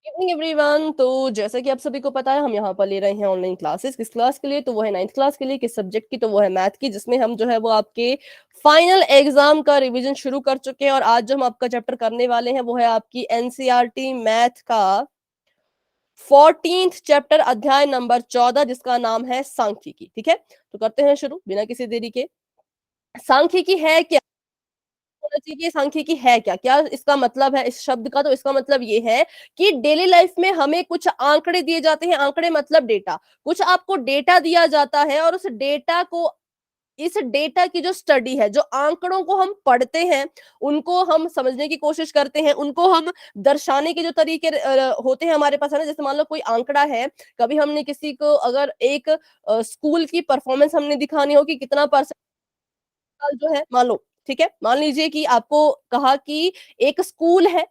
Evening everyone. तो जैसा कि आप सभी को पता है, हम यहाँ पर ले रहे हैं ऑनलाइन क्लासेस। किस क्लास के लिए? तो वो है नाइन्थ क्लास के लिए। किस सब्जेक्ट की? तो वो है मैथ की, जिसमें हम जो है वो आपके फाइनल एग्जाम का रिवीजन शुरू कर चुके हैं। और आज जो हम आपका चैप्टर करने वाले हैं वो है आपकी एनसीईआरटी मैथ का 14th चैप्टर, अध्याय नंबर 14, जिसका नाम है सांख्यिकी। ठीक है, तो करते हैं शुरू बिना किसी देरी के। सांख्यिकी है क्या? होना चाहिए कि सांख्यिकी है क्या, क्या इसका मतलब है इस शब्द का? तो इसका मतलब ये है कि डेली लाइफ में हमें कुछ आंकड़े दिए जाते हैं। आंकड़े मतलब डेटा। कुछ आपको डेटा दिया जाता है और उस डेटा को, इस डेटा की जो स्टडी है, जो आंकड़ों को हम पढ़ते हैं, उनको हम समझने की कोशिश करते हैं, उनको हम दर्शाने के जो तरीके होते हैं हमारे पास, है ना। जैसे मान लो कोई आंकड़ा है, कभी हमने किसी को अगर एक स्कूल की परफॉर्मेंस हमने दिखानी हो कि कितना परसेंट जो है, मान लो, ठीक है, मान लीजिए कि आपको कहा कि एक स्कूल है,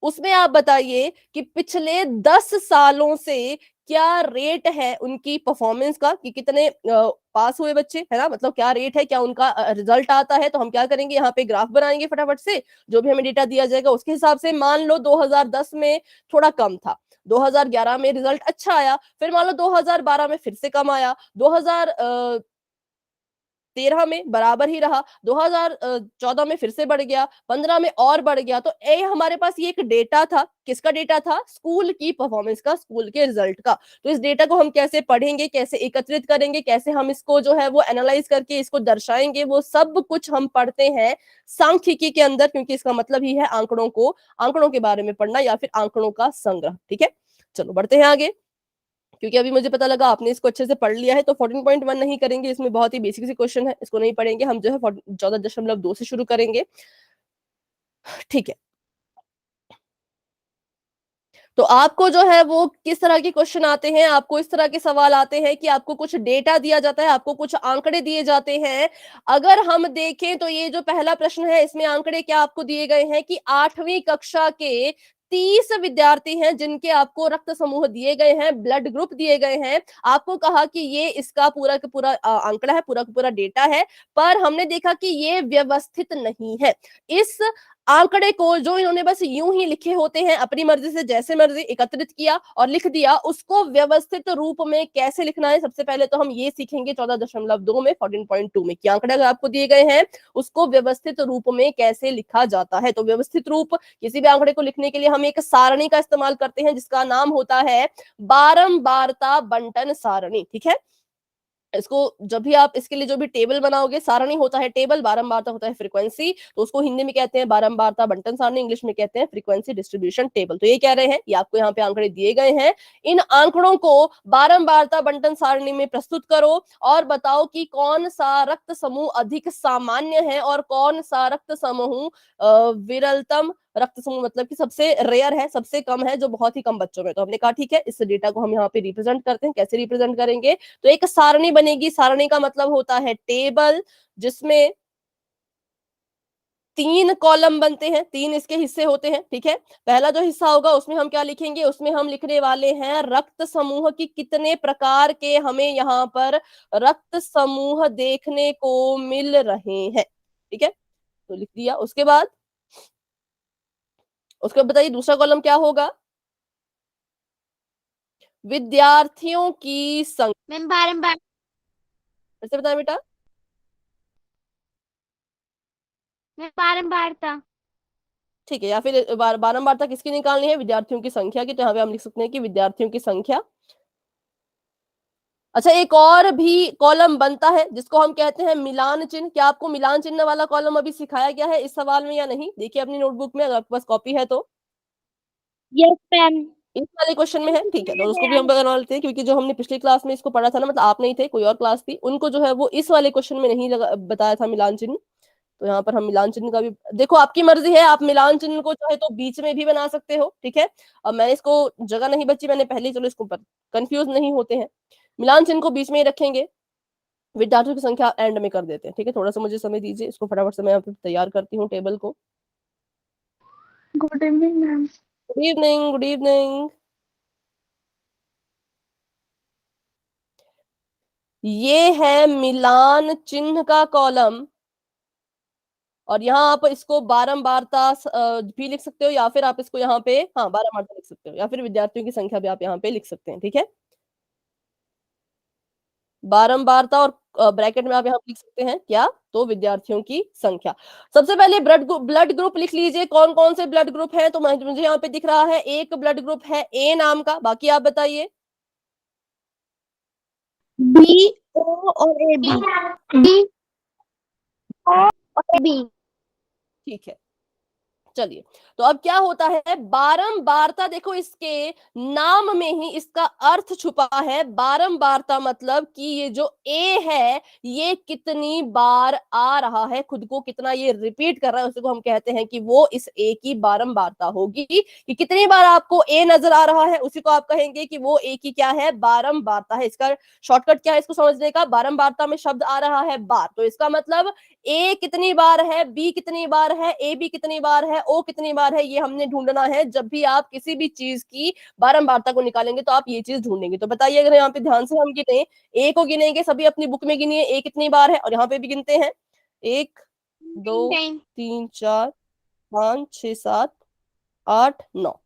उसमें आप बताइए कि पिछले 10 सालों से क्या रेट है उनकी परफॉर्मेंस का, कि कितने पास हुए बच्चे, है ना, मतलब क्या रेट है, क्या उनका रिजल्ट आता है। तो हम क्या करेंगे, यहाँ पे ग्राफ बनाएंगे फटाफट से, जो भी हमें डेटा दिया जाएगा उसके हिसाब से। मान लो 2010 में थोड़ा कम था, 2011 में रिजल्ट अच्छा आया, फिर मान लो 2012 में फिर से कम आया, 2013 में बराबर ही रहा, 2014 में फिर से बढ़ गया, 15 में और बढ़ गया। तो ए हमारे पास ये एक डेटा था। किसका डेटा था? स्कूल की परफॉर्मेंस का, स्कूल के रिजल्ट का। तो इस डेटा को हम कैसे पढ़ेंगे, कैसे एकत्रित करेंगे, कैसे हम इसको जो है वो एनालाइज करके इसको दर्शाएंगे, वो सब कुछ हम पढ़ते हैं सांख्यिकी के अंदर, क्योंकि इसका मतलब ही है आंकड़ों को, आंकड़ों के बारे में पढ़ना या फिर आंकड़ों का संग्रह। ठीक है, चलो बढ़ते हैं आगे, क्योंकि अभी मुझे पता लगा आपने इसको अच्छे से पढ़ लिया है। तो 14.1 नहीं करेंगे, इसमें बहुत ही बेसिक से क्वेश्चन है, इसको नहीं पढ़ेंगे हम, जो है 14.2 से शुरू करेंगे। ठीक है, तो आपको जो है वो किस तरह के क्वेश्चन आते हैं, आपको इस तरह के सवाल आते हैं कि आपको कुछ डेटा दिया जाता है, आपको कुछ आंकड़े दिए जाते हैं। अगर हम देखें तो ये जो पहला प्रश्न है, इसमें आंकड़े क्या आपको दिए गए हैं कि 8वीं कक्षा के 30 विद्यार्थी हैं जिनके आपको रक्त समूह दिए गए हैं, ब्लड ग्रुप दिए गए हैं। आपको कहा कि ये इसका पूरा का पूरा आंकड़ा है, पूरा का पूरा डेटा है, पर हमने देखा कि ये व्यवस्थित नहीं है। इस आंकड़े को जो इन्होंने बस यूं ही लिखे होते हैं, अपनी मर्जी से जैसे मर्जी एकत्रित किया और लिख दिया, उसको व्यवस्थित रूप में कैसे लिखना है, सबसे पहले तो हम ये सीखेंगे 14.2 में, 14.2 में, कि आंकड़े अगर आपको दिए गए हैं उसको व्यवस्थित रूप में कैसे लिखा जाता है। तो व्यवस्थित रूप, किसी भी आंकड़े को लिखने के लिए हम एक सारणी का इस्तेमाल करते हैं, जिसका नाम होता है बारंबारता बंटन सारणी। ठीक है, इसको जब भी आप इसके लिए जो भी टेबल बनाओगे, सारणी होता है टेबल, बारंबारता होता है फ्रीक्वेंसी, तो उसको हिंदी में कहते हैं बारंबारता बंटन सारणी, इंग्लिश में कहते हैं फ्रीक्वेंसी डिस्ट्रीब्यूशन टेबल। तो ये कह रहे हैं, ये आपको यहाँ पे आंकड़े दिए गए हैं, इन आंकड़ों को बारंबारता बंटन सारणी में प्रस्तुत करो और बताओ कि कौन सा रक्त समूह अधिक सामान्य है और कौन सा रक्त समूह विरलतम रक्त समूह, मतलब कि सबसे रेयर है, सबसे कम है, जो बहुत ही कम बच्चों में। तो हमने कहा ठीक है, इस डेटा को हम यहाँ पे रिप्रेजेंट करते हैं। कैसे रिप्रेजेंट करेंगे? तो एक सारणी बनेगी, सारणी का मतलब होता है टेबल, जिसमें 3 कॉलम बनते हैं, 3 इसके हिस्से होते हैं। ठीक है, पहला जो हिस्सा होगा उसमें हम क्या लिखेंगे, उसमें हम लिखने वाले हैं रक्त समूह की कितने प्रकार के हमें यहाँ पर रक्त समूह देखने को मिल रहे हैं। ठीक है, तो लिख दिया। उसके बाद बताइए दूसरा कॉलम क्या होगा? विद्यार्थियों की संख्या। मैम बारंबार। फिर से बताएं बेटा। मैं बारंबार था। ठीक है, या फिर बारंबारता किसकी निकालनी है? विद्यार्थियों की संख्या की। तो यहाँ पे हम लिख सकते हैं कि विद्यार्थियों की संख्या। अच्छा, एक और भी कॉलम बनता है जिसको हम कहते हैं मिलान चिन्ह। क्या आपको मिलान चिन्ह वाला कॉलम अभी सिखाया गया है इस सवाल में या नहीं? देखिए अपनी नोटबुक में, अगर आपके पास कॉपी है तो। Yes ma'am. इस वाले क्वेश्चन में है, ठीक है, तो उसको भी हम बना लेते हैं, क्योंकि जो हमने पिछली क्लास में इसको पढ़ा था ना, मतलब आप नहीं थे, कोई और क्लास थी, उनको जो है वो इस वाले क्वेश्चन में नहीं बताया था मिलान चिन्ह। तो यहाँ पर हम मिलान चिन्ह का भी, देखो आपकी मर्जी है, आप मिलान चिन्ह को चाहे तो बीच में भी बना सकते हो। ठीक है, अब मैंने इसको, जगह नहीं बची मैंने पहले ही, चलो इसको कंफ्यूज नहीं होते हैं, मिलान चिन्ह को बीच में ही रखेंगे, विद्यार्थियों की संख्या एंड में कर देते हैं। ठीक है, थोड़ा सा मुझे समय दीजिए, इसको फटाफट से मैं यहाँ पे तैयार करती हूँ टेबल को। Good evening ma'am. Good evening, good evening. ये है मिलान चिन्ह का कॉलम और यहाँ आप इसको बारंबारता भी लिख सकते हो, या फिर आप इसको यहाँ पे बारंबारता लिख सकते हो, या फिर विद्यार्थियों की संख्या भी आप यहाँ पे लिख सकते हैं। ठीक है, बारंबारता और ब्रैकेट में आप यहाँ लिख सकते हैं क्या, तो विद्यार्थियों की संख्या। सबसे पहले ब्लड ग्रुप लिख लीजिए, कौन कौन से ब्लड ग्रुप हैं। तो मुझे यहाँ पे दिख रहा है एक ब्लड ग्रुप है ए नाम का, बाकी आप बताइए। बी ओ और ए बी। बी ओ और बी। ठीक है, चलिए, तो अब क्या होता है, बारंबारता, देखो इसके नाम में ही इसका अर्थ छुपा है। बारंबारता मतलब कि ये जो ए है ये कितनी बार आ रहा है, खुद को कितना ये रिपीट कर रहा है, उसको हम कहते हैं कि वो इस ए की बारंबारता होगी। कि कितनी बार आपको ए नजर आ रहा है उसी को आप कहेंगे कि वो ए की क्या है, बारंबारता है। इसका शॉर्टकट क्या है इसको समझने का, बारंबारता में शब्द आ रहा है बार, तो इसका मतलब ए कितनी बार है, बी कितनी बार है, ए बी कितनी बार है, ओ कितनी बार है, ये हमने ढूंढना है। जब भी आप किसी भी चीज की बारंबारता को निकालेंगे तो आप ये चीज ढूंढेंगे। तो बताइए, अगर यहाँ पे ध्यान से हम गिने, ए को गिनेंगे, सभी अपनी बुक में गिनिए ए कितनी बार है, और यहाँ पे भी गिनते हैं 1 2 3 4 5 6 7 8 9।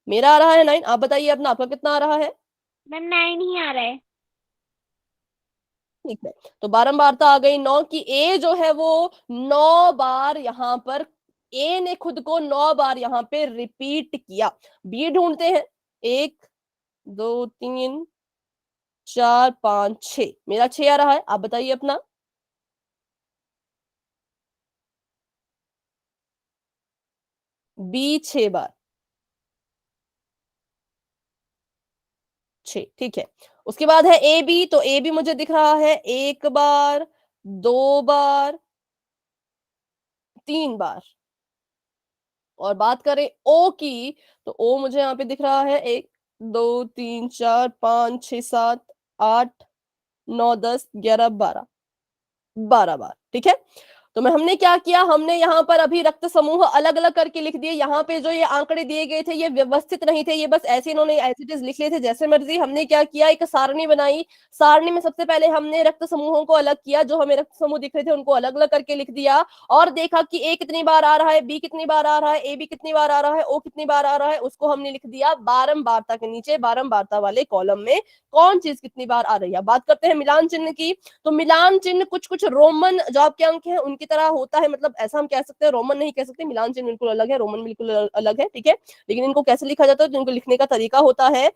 मेरा आ रहा है 9, आप बताइए अपना, आपका कितना आ रहा है। मैम 9 ही आ रहा है। ठीक है, तो बारंबारता आ गई 9 की, ए जो है वो 9 बार यहाँ पर, ए ने खुद को 9 बार यहाँ पे रिपीट किया। बी ढूंढते हैं, 1 2 3 4 5 6, मेरा 6 आ रहा है, आप बताइए अपना। बी 6 बार, 6, ठीक है। उसके बाद है ए बी, तो ए बी मुझे दिख रहा है 1 बार, 2 बार, 3 बार। और बात करें ओ की, तो ओ मुझे यहाँ पे दिख रहा है 1 2 3 4 5 6 7 8 9 10 11 12, 12 बार। ठीक है, तो मैं हमने क्या किया, हमने यहाँ पर अभी रक्त समूह अलग अलग करके लिख दिए। यहाँ पे जो ये आंकड़े दिए गए थे ये व्यवस्थित नहीं थे, ये बस ऐसे इन्होंने एज इट इज लिख लिए थे जैसे मर्जी। हमने क्या किया, एक सारणी बनाई। सारणी में सबसे पहले हमने रक्त समूहों को अलग किया, जो हमें रक्त समूह दिख रहे थे उनको अलग अलग करके लिख दिया, और देखा कि ए कितनी बार आ रहा है, बी कितनी बार आ रहा है, ए बी कितनी बार आ रहा है, ओ कितनी बार आ रहा है, उसको हमने लिख दिया बारंबारता के नीचे, बारंबारता वाले कॉलम में कौन चीज कितनी बार आ रही है। बात करते हैं मिलान चिन्ह की, तो मिलान चिन्ह कुछ कुछ रोमन जो आपके अंक हैं उनकी तरह होता है, मतलब ऐसा हम कह सकते हैं, रोमन नहीं कह सकते, मिलान चिन्ह बिल्कुल अलग है, रोमन बिल्कुल अलग है। ठीक है, लेकिन इनको कैसे लिखा जाता है, तो इनको लिखने का तरीका होता है।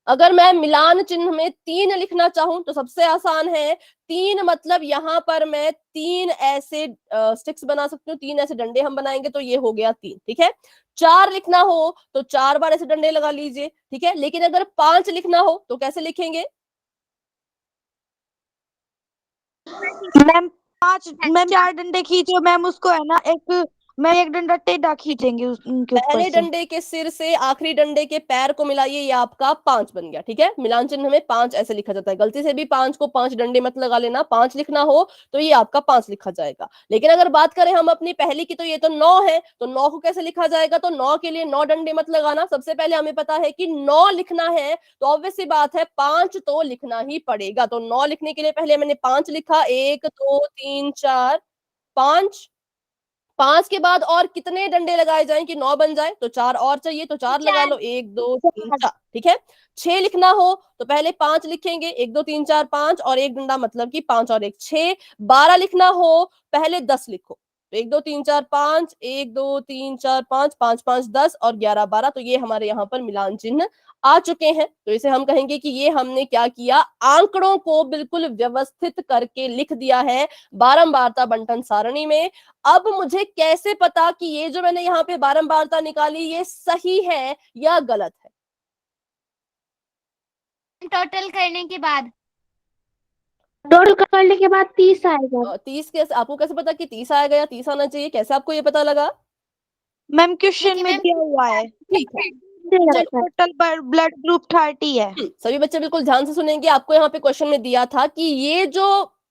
अगर मैं मिलान चिन्ह में 3 लिखना चाहूं तो सबसे आसान है। 3 मतलब यहाँ पर मैं 3 ऐसे स्टिक्स बना सकती हूँ, 3 ऐसे डंडे हम बनाएंगे तो ये हो गया 3। ठीक है, 4 लिखना हो तो 4 बार ऐसे डंडे लगा लीजिए। ठीक है, लेकिन अगर 5 लिखना हो तो कैसे लिखेंगे। मैम 4 डंडे खींचो मैम, उसको है ना एक डंडा टेढ़ा खींचेंगे उनके ऊपर पहले से। डंडे के सिर से आखिरी डंडे के पैर को मिलाइए, ये आपका 5 बन गया। ठीक है, मिलान चिन्ह में 5 ऐसे लिखा जाता है, गलती से भी 5 को 5 डंडे मत लगा लेना, 5 लिखना हो तो ये आपका 5 लिखा जाएगा। लेकिन अगर बात करें हम अपनी पहली की, तो ये तो 9 है, तो 9 को कैसे लिखा जाएगा, तो 9 के लिए 9 डंडे मत लगाना। सबसे पहले हमें पता है कि 9 लिखना है तो ऑब्वियस सी बात है 5 तो लिखना ही पड़ेगा। तो 9 लिखने के लिए पहले मैंने 5 लिखा, 1 2 3 4 5। 5 के बाद और कितने डंडे लगाए जाएं कि 9 बन जाए, तो 4 और चाहिए, तो 4 लगा लो, 1 2 3 4। ठीक है, 6 लिखना हो तो पहले 5 लिखेंगे, 1 2 3 4 5, और एक डंडा मतलब कि 5 और 1 6। 12 लिखना हो पहले 10 लिखो, तो 1 2 3 4 5, 1 2 3 4 5, 5 5 10 और 11 12, तो ये हमारे यहाँ पर मिलान चिन्ह आ चुके हैं। तो इसे हम कहेंगे कि ये हमने क्या किया, आंकड़ों को बिल्कुल व्यवस्थित करके लिख दिया है बारंबारता बंटन सारणी में। अब मुझे कैसे पता कि ये जो मैंने यहाँ पे बारंबारता निकाली ये सही है या गलत है। टोटल करने के बाद, टोटल करने के बाद 30 आएगा। 30 कैसे, आपको कैसे पता कि 30 आएगा या 30 आना चाहिए, कैसे आपको ये पता लगा। मैम क्वेश्चन में दिया हुआ है, ठीक है, टोटल ब्लड ग्रुप 30 है। सभी बच्चे बिल्कुल ध्यान से सुनेंगे। आपको यहाँ पे क्वेश्चन में दिया था कि ये जो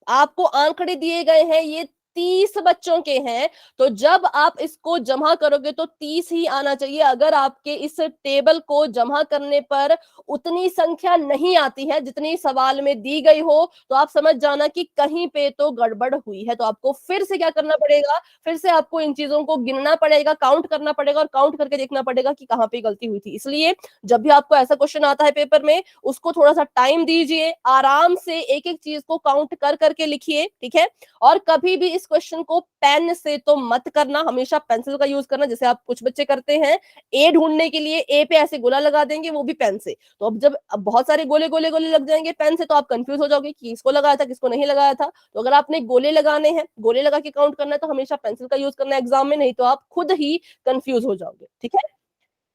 आपको आंकड़े दिए गए हैं ये 30 बच्चों के हैं, तो जब आप इसको जमा करोगे तो 30 ही आना चाहिए। अगर आपके इस टेबल को जमा करने पर उतनी संख्या नहीं आती है जितनी सवाल में दी गई हो, तो आप समझ जाना कि कहीं पे तो गड़बड़ हुई है। तो आपको फिर से क्या करना पड़ेगा, फिर से आपको इन चीजों को गिनना पड़ेगा, काउंट करना पड़ेगा और काउंट करके देखना पड़ेगा कि कहाँ पे गलती हुई थी। इसलिए जब भी आपको ऐसा क्वेश्चन आता है पेपर में, उसको थोड़ा सा टाइम दीजिए, आराम से एक एक चीज को काउंट कर करके लिखिए, ठीक है। और कभी भी इस क्वेश्चन को पेन से तो मत करना, हमेशा पेंसिल का यूज करना। जैसे आप कुछ बच्चे करते हैं, ए ढूंढने के लिए ए पे ऐसे गोला लगा देंगे, वो भी पेन से। तो अब जब अब बहुत सारे गोले गोले गोले लग जाएंगे पेन से, तो आप कंफ्यूज हो जाओगे कि किसको लगाया था किसको नहीं लगाया था। तो अगर आपने गोले लगाने हैं, गोले लगा के काउंट करना है, तो हमेशा पेंसिल का यूज करना है एग्जाम में, नहीं तो आप खुद ही कंफ्यूज हो जाओगे, ठीक है।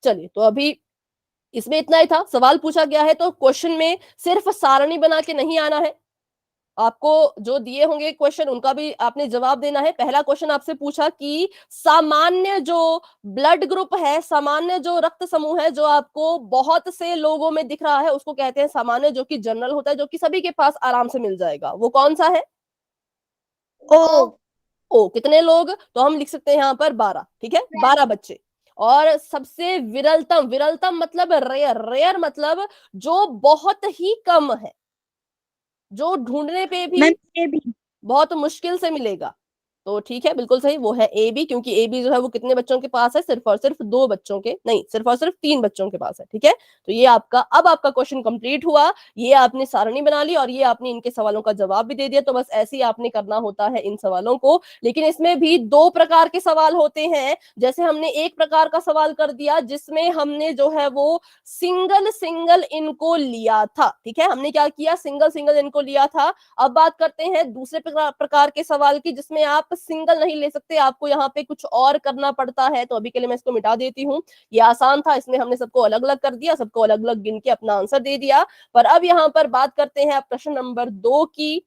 चलिए, तो अभी इसमें इतना ही था। सवाल पूछा गया है तो क्वेश्चन में सिर्फ सारणी बना के नहीं आना है, आपको जो दिए होंगे क्वेश्चन उनका भी आपने जवाब देना है। पहला क्वेश्चन आपसे पूछा कि सामान्य जो ब्लड ग्रुप है, सामान्य जो रक्त समूह है, जो आपको बहुत से लोगों में दिख रहा है, उसको कहते हैं सामान्य, जो कि जनरल होता है, जो कि सभी के पास आराम से मिल जाएगा। वो कौन सा है? ओ। ओ। कितने लोग? तो हम लिख सकते हैं यहाँ पर 12, ठीक है, 12 बच्चे। और सबसे विरलतम, विरलतम मतलब रेयर, रेयर मतलब जो बहुत ही कम है, जो ढूंढने पे भी मैम ए बी। बहुत मुश्किल से मिलेगा। तो ठीक है, बिल्कुल सही, वो है ए बी। क्योंकि ए बी जो है वो कितने बच्चों के पास है? सिर्फ और सिर्फ 2 बच्चों के नहीं, सिर्फ और सिर्फ 3 बच्चों के पास है, ठीक है। तो ये आपका, अब आपका क्वेश्चन कंप्लीट हुआ। ये आपने सारणी बना ली और ये आपने इनके सवालों का जवाब भी दे दिया। तो बस ऐसे ही आपने करना होता है इन सवालों को। लेकिन इसमें भी 2 प्रकार के सवाल होते हैं। जैसे हमने एक प्रकार का सवाल कर दिया जिसमें हमने जो है वो सिंगल सिंगल इनको लिया था, ठीक है, हमने क्या किया? सिंगल सिंगल इनको लिया था। अब बात करते हैं दूसरे प्रकार के सवाल की, जिसमें आप सिंगल नहीं ले सकते, आपको यहाँ पे कुछ और करना पड़ता है। तो अभी के लिए मैं इसको मिटा देती हूँ। ये आसान था, इसमें हमने सबको अलग अलग कर दिया, सबको अलग अलग गिन के अपना आंसर दे दिया। पर अब यहाँ पर बात करते हैं प्रश्न नंबर 2 की।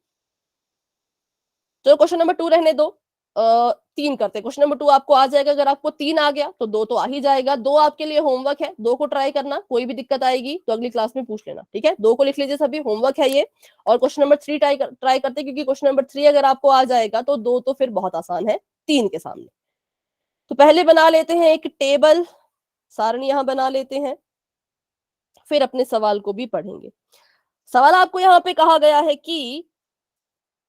चलो क्वेश्चन नंबर 2 रहने दो, 3 करते हैं। क्वेश्चन नंबर 2 आपको आ जाएगा। अगर आपको 3 आ गया तो 2 तो आ ही जाएगा। 2 आपके लिए होमवर्क है, 2 को ट्राई करना। कोई भी दिक्कत आएगी तो अगली क्लास में पूछ लेना, ठीक है। 2 को लिख लीजिए सभी, होमवर्क है ये। और क्वेश्चन नंबर 3 ट्राई करते हैं, क्योंकि क्वेश्चन नंबर 3 अगर आपको आ जाएगा तो 2 तो फिर बहुत आसान है 3 के सामने। तो पहले बना लेते हैं एक टेबल, सारणी यहां बना लेते हैं, फिर अपने सवाल को भी पढ़ेंगे। सवाल आपको यहाँ पे कहा गया है कि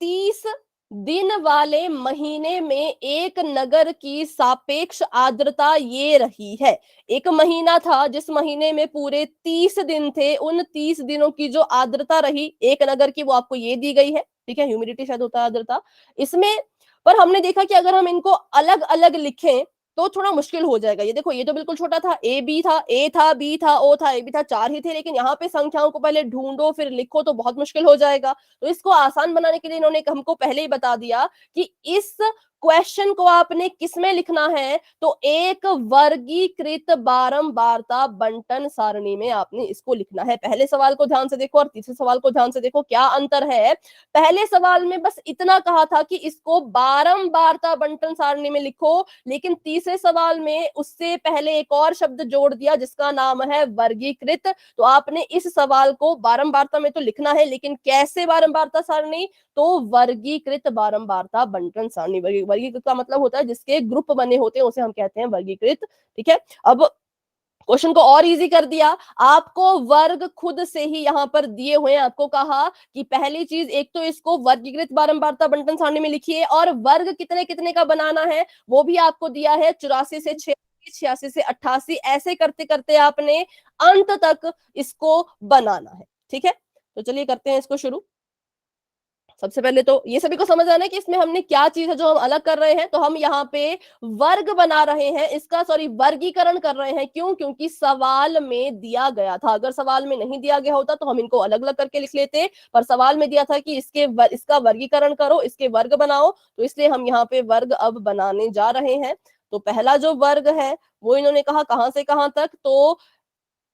30 दिन वाले महीने में एक नगर की सापेक्ष आर्द्रता ये रही है। एक महीना था जिस महीने में पूरे 30 दिन थे, उन 30 दिनों की जो आर्द्रता रही एक नगर की, वो आपको ये दी गई है, ठीक है। ह्यूमिडिटी शायद होता है आर्द्रता इसमें। पर हमने देखा कि अगर हम इनको अलग अलग लिखें तो थोड़ा मुश्किल हो जाएगा। ये देखो, ये तो बिल्कुल छोटा था, ए बी था, ए था, बी था, ओ था, ए बी था, 4 ही थे। लेकिन यहाँ पे संख्याओं को पहले ढूंढो फिर लिखो तो बहुत मुश्किल हो जाएगा। तो इसको आसान बनाने के लिए इन्होंने हमको पहले ही बता दिया कि इस क्वेश्चन को आपने किसमें लिखना है, तो एक वर्गीकृत बारंबारता बंटन सारणी में आपने इसको लिखना है। पहले सवाल को ध्यान से देखो और तीसरे सवाल को ध्यान से देखो, क्या अंतर है। पहले सवाल में बस इतना कहा था कि इसको बारंबारता बंटन सारणी में लिखो, लेकिन तीसरे सवाल में उससे पहले एक और शब्द जोड़ दिया जिसका नाम है वर्गीकृत। तो आपने इस सवाल को बारंबारता में तो लिखना है, लेकिन कैसे बारंबारता सारणी, तो वर्गीकृत बारंबारता बंटन सारणी। वर्गीकृत का मतलब होता है जिसके ग्रुप बने होते हैं उसे हम कहते हैं वर्गीकृत, ठीक है। अब क्वेश्चन को और इजी कर दिया, आपको वर्ग खुद से ही यहाँ पर दिए हुए हैं। आपको कहा कि पहली चीज, एक तो इसको वर्गीकृत बारंबारता बंटन सारणी में लिखिए, और वर्ग कितने कितने का बनाना है वो भी आपको दिया है, 84 से 86, 86 से 88, ऐसे करते करते आपने अंत तक इसको बनाना है, ठीक है। तो चलिए करते हैं इसको शुरू। सबसे पहले तो ये सभी को समझ आना है कि इसमें हमने क्या चीज है जो हम अलग कर रहे हैं। तो हम यहाँ पे वर्ग बना रहे हैं, इसका सॉरी वर्गीकरण कर रहे हैं। क्यों? क्योंकि सवाल में दिया गया था। अगर सवाल में नहीं दिया गया होता तो हम इनको अलग अलग करके लिख लेते, पर सवाल में दिया था कि इसका वर्गीकरण करो, इसके वर्ग बनाओ, तो इसलिए हम यहाँ पे वर्ग अब बनाने जा रहे हैं। तो पहला जो वर्ग है वो इन्होंने कहा कहां से कहां तक, तो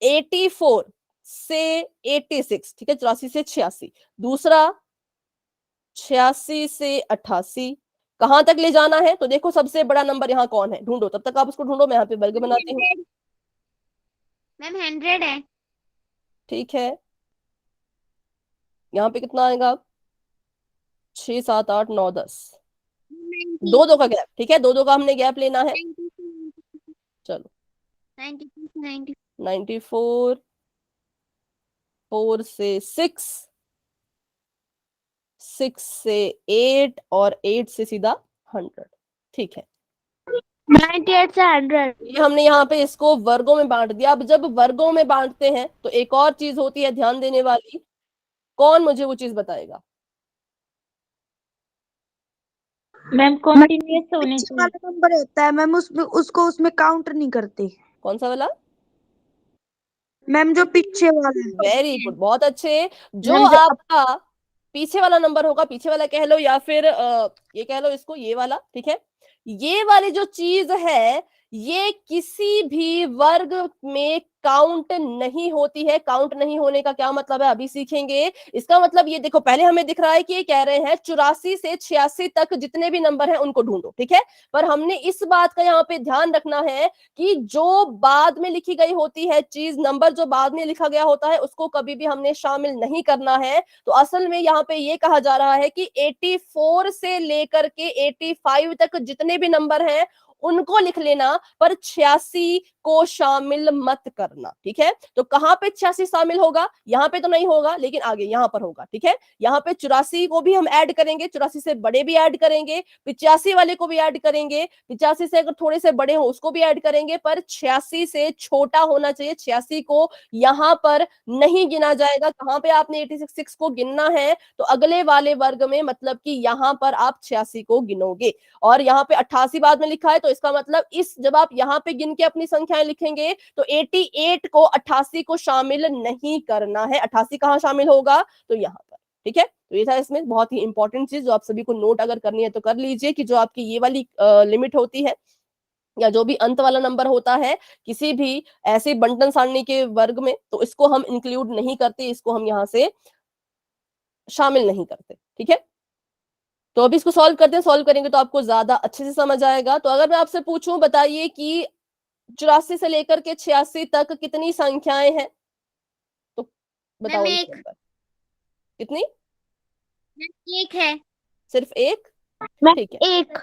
84 से 86, ठीक है, 84 से 86। दूसरा 86 से 88, कहां तक ले जाना है? तो देखो सबसे बड़ा नंबर यहाँ कौन है, ढूंढो, तब तक आप उसको ढूंढो, मैं यहाँ पे वर्ग बनाती हूँ। मैम 100 है। ठीक है, यहाँ पे कितना आएगा? 6 7 8 9 10, दो दो का गैप, ठीक है, दो दो का हमने गैप लेना है। चलो 94, 4 से 6, 6 से 8 और 8 से सीधा 100, ठीक है। 98 से 100। ये हमने यहाँ पे इसको वर्गों में बांट दिया। अब जब वर्गों में बांटते हैं तो एक और चीज होती है ध्यान देने वाली, कौन मुझे वो चीज बताएगा? मैम कंटिन्यूअस होने पीछे चाहिए। वाला नंबर होता है मैम, उसमें उसको उसमें काउंट नहीं करते कौन सा वाला? मैम, जो पीछे वाला है। वेरी गुड, बहुत अच्छे। जो मैम जो आपका पीछे वाला नंबर होगा, पीछे वाला कह लो या फिर ये कह लो इसको, ये वाला, ठीक है। ये वाली जो चीज है ये किसी भी वर्ग में काउंट नहीं होती है। काउंट नहीं होने का क्या मतलब है अभी सीखेंगे। इसका मतलब ये देखो, पहले हमें दिख रहा है कि ये कह रहे हैं 84 से 86 तक जितने भी नंबर हैं उनको ढूंढो, ठीक है। पर हमने इस बात का यहाँ पे ध्यान रखना है कि जो बाद में लिखी गई होती है चीज, नंबर जो बाद में लिखा गया होता है उसको कभी भी हमने शामिल नहीं करना है। तो असल में यहाँ पे ये कहा जा रहा है कि 84 से लेकर के 85 तक जितने भी नंबर हैं उनको लिख लेना, पर 86 को शामिल मत करना, ठीक है। तो कहां पे 86 शामिल होगा? यहाँ पे तो नहीं होगा, लेकिन आगे यहाँ पर होगा, ठीक है। यहाँ पे 84 को भी हम ऐड करेंगे, 84 से बड़े भी ऐड करेंगे, 85 वाले को भी ऐड करेंगे, 85 से अगर थोड़े से बड़े हो उसको भी ऐड करेंगे, पर 86 से छोटा होना चाहिए। 86 को यहाँ पर नहीं गिना जाएगा। कहां पे आपने 86 को गिनना है? तो अगले वाले वर्ग में, मतलब कि यहाँ पर आप 86 को गिनोगे। और यहाँ पे 88 बाद में लिखा है, तो इसका मतलब इस जब आप यहाँ पे गिन के अपनी संख्याएं लिखेंगे तो 88 को 88 को शामिल नहीं करना है। 88 कहाँ शामिल होगा? तो यहाँ पर, ठीक है। तो ये था इसमें बहुत ही इंपॉर्टेंट चीज जो आप सभी को नोट अगर करनी है तो कर लीजिए, कि जो आपकी ये वाली लिमिट होती है या जो भी अंत वाला नंबर होता है किसी भी ऐसे बंटन सारणी के वर्ग में, तो इसको हम इंक्लूड नहीं करते, इसको हम यहाँ से शामिल नहीं करते, ठीक है। तो अभी इसको सॉल्व करते हैं, सॉल्व करेंगे तो आपको ज्यादा अच्छे से समझ आएगा। तो अगर मैं आपसे पूछूं, बताइए कि 84 से लेकर के 86 तक कितनी संख्याएं हैं? तो बताओ मैम अभी एक। नंबर। कितनी? एक है। सिर्फ एक? मैम ठीक है, एक।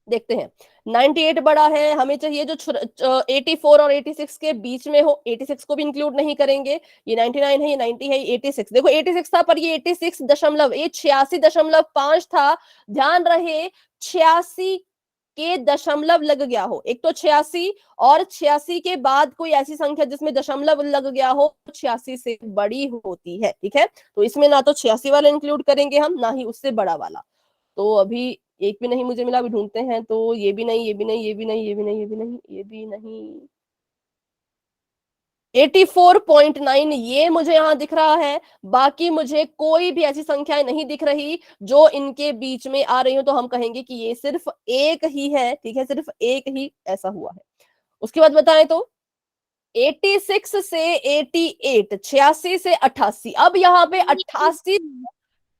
देखते हैं। 98 बड़ा है, हमें चाहिए जो 84 और 86 के बीच में हो। 86 को भी इंक्लूड नहीं करेंगे, ये 99 है, ये 90 है, ये 86। देखो 86 था पर ये 86 दशमलव, ये 86.5 था। ध्यान रहे 86 के दशमलव लग गया हो। एक तो 86 और 86 के बाद कोई ऐसी संख्या जिसमें दशमलव लग गया हो 86 से बड़ी होती है, ठीक है। तो इसमें ना तो 86 वाला इंक्लूड करेंगे हम, ना ही उससे बड़ा वाला। तो अभी एक भी नहीं मुझे मिला, अभी ढूंढते हैं। तो ये भी नहीं, ये भी नहीं, ये भी नहीं, ये भी नहीं, ये भी नहीं, ये भी नहीं। 84.9 ये मुझे यहाँ दिख रहा है। बाकी मुझे कोई भी ऐसी संख्याएं नहीं दिख रही जो इनके बीच में आ रही हो। तो हम कहेंगे कि ये सिर्फ एक ही है, ठीक है, सिर्फ एक ही ऐसा हुआ है। उसके बाद बताएं तो 86 से 88, 86 से 88। अब यहाँ पे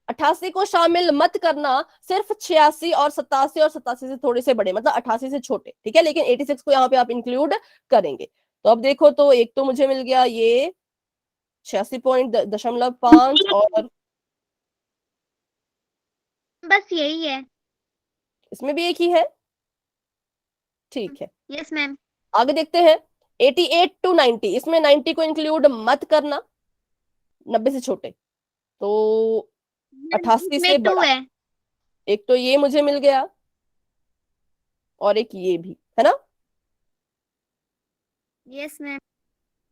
88 को शामिल मत करना, सिर्फ 86 और 87 और 87 से थोड़े से बड़े, मतलब 88 से छोटे, ठीक है। लेकिन 86 को यहाँ पे आप इंक्लूड करेंगे। तो अब देखो, तो एक तो मुझे मिल गया ये 86.5 और बस यही है। इसमें भी एक ही है, ठीक है। Yes ma'am. आगे देखते हैं 88 to 90, इसमें 90 को इंक्लूड मत करना, 90 से छोटे। तो 88 से में 2 बड़ा, है। एक तो ये मुझे मिल गया और एक ये भी है ना। Yes ma'am.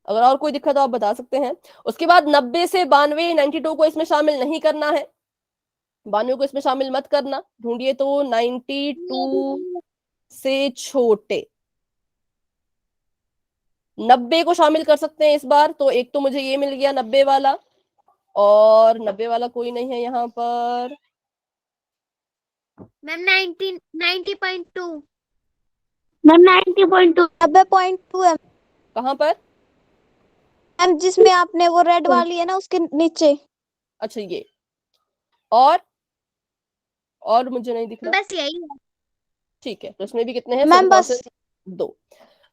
अगर और कोई दिक्कत हो आप बता सकते हैं। उसके बाद 90 से 92, 92 को इसमें शामिल नहीं करना है, 92 को इसमें शामिल मत करना। ढूंढिए तो 92 से छोटे, 90 को शामिल कर सकते हैं इस बार। तो एक तो मुझे ये मिल गया 90 वाला, और 90 वाला कोई नहीं है यहाँ पर। मैम 90.2। मैम 90.2। 90.2 है कहाँ पर? मैम, जिसमें आपने वो रेड वाली है ना उसके नीचे। अच्छा ये, और मुझे नहीं दिख रहा, बस यही है। ठीक है। तो इसमें भी कितने हैं? मैम सिर्फ और बस सिर्फ दो।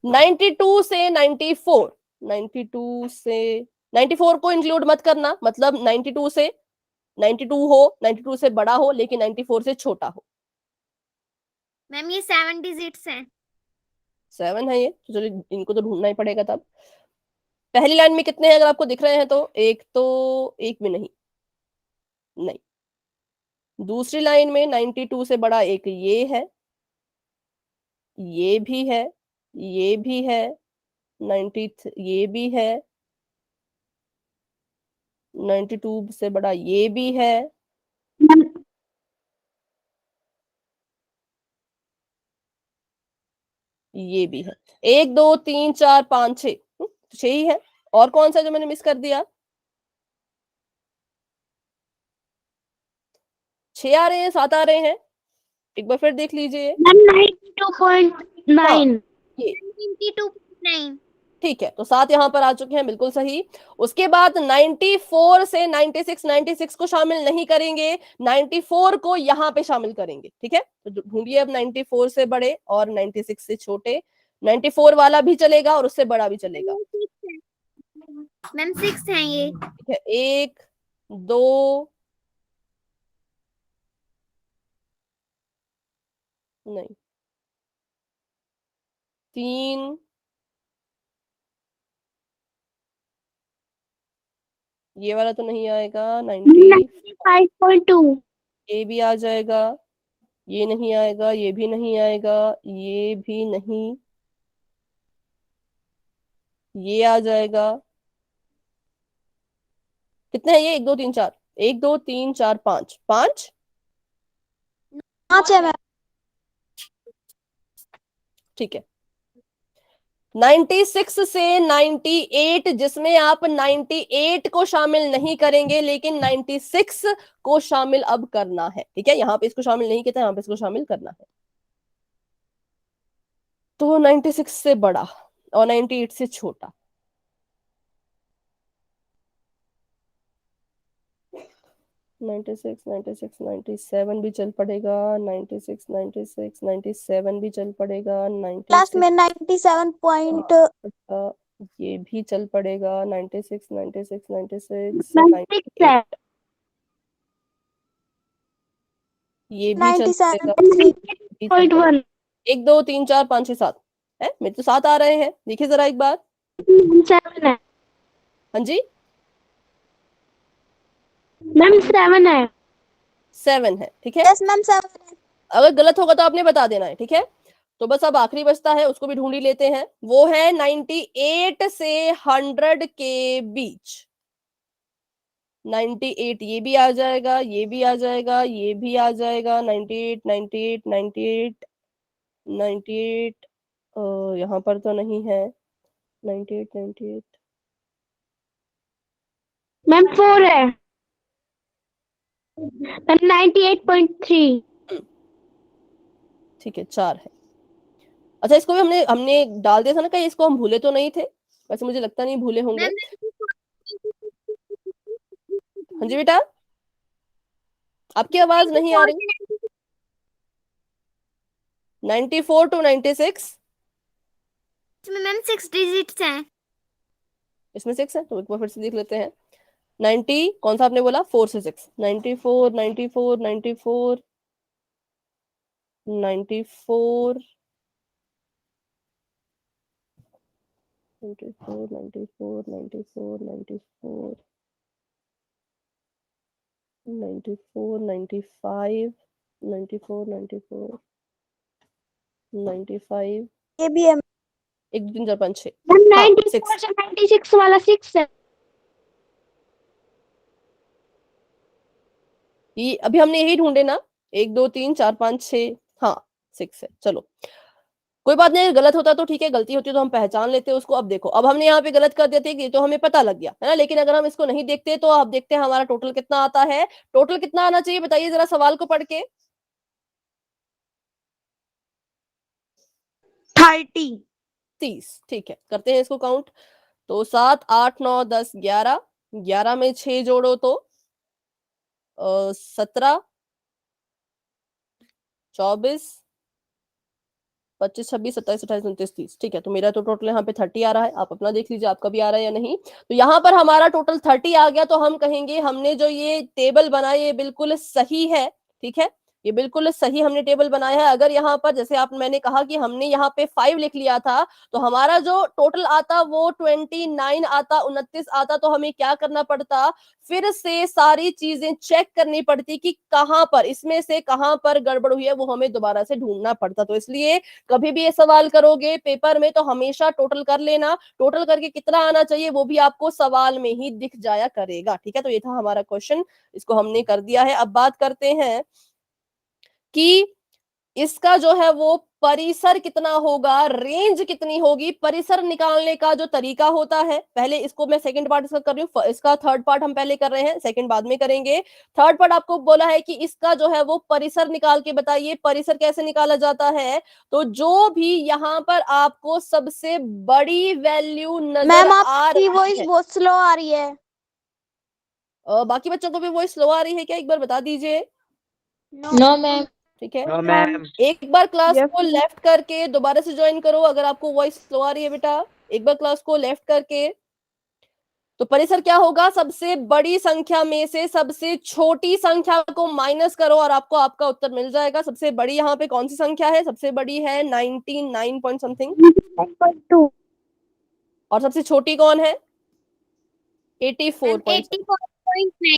92 से 94, 92 से 94 को इंक्लूड मत करना, मतलब 92 से 92 हो, 92 से बड़ा हो लेकिन 94 से छोटा हो। मैम ये 7 डिजिट्स हैं। 7 है ये, तो चलिए इनको तो ढूंढना ही पड़ेगा तब। पहली लाइन में कितने हैं अगर आपको दिख रहे हैं तो? एक तो एक भी नहीं, नहीं। दूसरी लाइन में 92 से बड़ा एक ये है, ये भी है, ये भी है, 90 ये भी है, 92 से बड़ा ये भी है, ये भी है। 1 2 3 4 5 6, 6 ही है। और कौन सा जो मैंने मिस कर दिया? 6 आ रहे हैं, 7 आ रहे हैं, एक बार फिर देख लीजिए। मैम हाँ 92.9। ये 92.9। ठीक है, तो 7 यहाँ पर आ चुके हैं, बिल्कुल सही। उसके बाद 94 से 96, 96 को शामिल नहीं करेंगे, 94 को यहाँ पे शामिल करेंगे, ठीक है। तो ढूंढिए अब 94 से बड़े और 96 से छोटे। 94 वाला भी चलेगा और उससे बड़ा भी चलेगा। मैम 6 है ये। ठीक है, 1 2 नहीं, 3, ये वाला तो नहीं आएगा। 95.2। ये भी आ जाएगा, ये नहीं आएगा, ये भी नहीं आएगा, ये भी नहीं, ये आ जाएगा। कितने हैं ये? 1 2 3 4, 1 2 3 4 5, 5। 5 है मैम। ठीक है, 96 से 98, जिसमें आप 98 को शामिल नहीं करेंगे लेकिन 96 को शामिल अब करना है, ठीक है। यहाँ पे इसको शामिल नहीं किया था, यहाँ पे इसको शामिल करना है। तो 96 से बड़ा और 98 से छोटा। 96 96 97 भी चल पड़ेगा, 96 96 97 भी चल पड़ेगा, क्लास 96 में 97 पॉइंट ये भी चल पड़ेगा, 96 96 96 मैम 6 98 है। ये भी चल पड़ेगा, 98.1। 1 2 3 4 5 6 7 है, मेरे तो 7 आ रहे हैं, देखिए जरा एक बार। 7 है। हाँ जी, मैम 7 है। 7 है, ठीक है। यस मैम 7 है। अगर गलत होगा तो आपने बता देना है, ठीक है। तो बस अब आखिरी बचता है, उसको भी ढूंढ ही लेते हैं। वो है 98 से 100 के बीच। 98 ये भी आ जाएगा, ये भी आ जाएगा, ये भी आ जाएगा। 98 98 98 98 यहाँ पर तो नहीं है। 98 98 मैम 4 है। मैम 98.3। ठीक है, 4 है। अच्छा, इसको भी हमने हमने डाल दिया था ना, कहीं इसको हम भूले तो नहीं थे? वैसे मुझे लगता नहीं भूले होंगे। हाँ जी बेटा, आपकी आवाज नहीं आ रही। 94 टू 96, मैम 6 डिजिट्स हैं। इसमें 6 है, तो एक बार फिर से देख लेते हैं। 90 कौन सा आपने बोला? 4 से 6, 94 94 94 94 94 94 94 94 94 95 94 94 95 ये भी है। 1 2 3 4 5 6, मैम हाँ 94 6। से 96 वाला 6 है। ये अभी हमने यही ढूंढे ना, 1 2 3 4 5 6, हाँ 6 है। चलो कोई बात नहीं, गलत होता तो ठीक है, गलती होती तो हम पहचान लेते हैं उसको। अब देखो, अब हमने यहाँ पे गलत कर दिया था, ये तो हमें पता लग गया है ना, लेकिन अगर हम इसको नहीं देखते तो आप देखते हैं हमारा टोटल कितना आता है। टोटल कितना आना चाहिए बताइए जरा सवाल को पढ़ के। 30। 30, ठीक है, करते हैं इसको काउंट। तो 7 8 9 10 11, 11 में 6 जोड़ो तो 17 24 25 26 27 28 29 30, ठीक है। तो मेरा तो टोटल यहाँ पे 30 आ रहा है, आप अपना देख लीजिए आपका भी आ रहा है या नहीं। तो यहाँ पर हमारा टोटल 30 आ गया, तो हम कहेंगे हमने जो ये टेबल बनाई ये बिल्कुल सही है, ठीक है। ये बिल्कुल सही हमने टेबल बनाया है। अगर यहाँ पर जैसे मैंने कहा कि हमने यहाँ पे 5 लिख लिया था, तो हमारा जो टोटल आता वो 29 आता, 29 आता, तो हमें क्या करना पड़ता, फिर से सारी चीजें चेक करनी पड़ती कि कहां पर इसमें से कहां पर गड़बड़ हुई है, वो हमें दोबारा से ढूंढना पड़ता। तो इसलिए कभी भी ये सवाल करोगे पेपर में तो हमेशा टोटल कर लेना, टोटल करके कितना आना चाहिए वो भी आपको सवाल में ही दिख जाया करेगा। ठीक है, तो ये था हमारा क्वेश्चन, इसको हमने कर दिया है। अब बात करते हैं कि इसका जो है वो परिसर कितना होगा, रेंज कितनी होगी। परिसर निकालने का जो तरीका होता है, पहले इसको मैं सेकंड पार्ट इसका कर रही हूँ, इसका थर्ड पार्ट हम पहले कर रहे हैं, सेकंड बाद में करेंगे। थर्ड पार्ट आपको बोला है कि इसका जो है वो परिसर निकाल के बताइए। परिसर कैसे निकाला जाता है, तो जो भी यहाँ पर आपको सबसे बड़ी वैल्यू नजर मैम आ आपकी रही वॉइस है, बहुत स्लो आ रही है। बाकी बच्चों को भी वॉइस स्लो आ रही है क्या, एक बार बता दीजिए। No ma'am. ठीक है, नो मैम। एक बार क्लास Yes, को लेफ्ट करके दोबारा से ज्वाइन करो अगर आपको वॉइस स्लो आ रही है बेटा। एक बार क्लास को लेफ्ट करके, तो परिसर क्या होगा, सबसे बड़ी संख्या में से सबसे छोटी संख्या को माइनस करो और आपको आपका उत्तर मिल जाएगा। सबसे बड़ी यहाँ पे कौन सी संख्या है, सबसे बड़ी है 99 पॉइंट समथिंग, 9.2 और सबसे छोटी कौन है 84 पॉइंट 84.9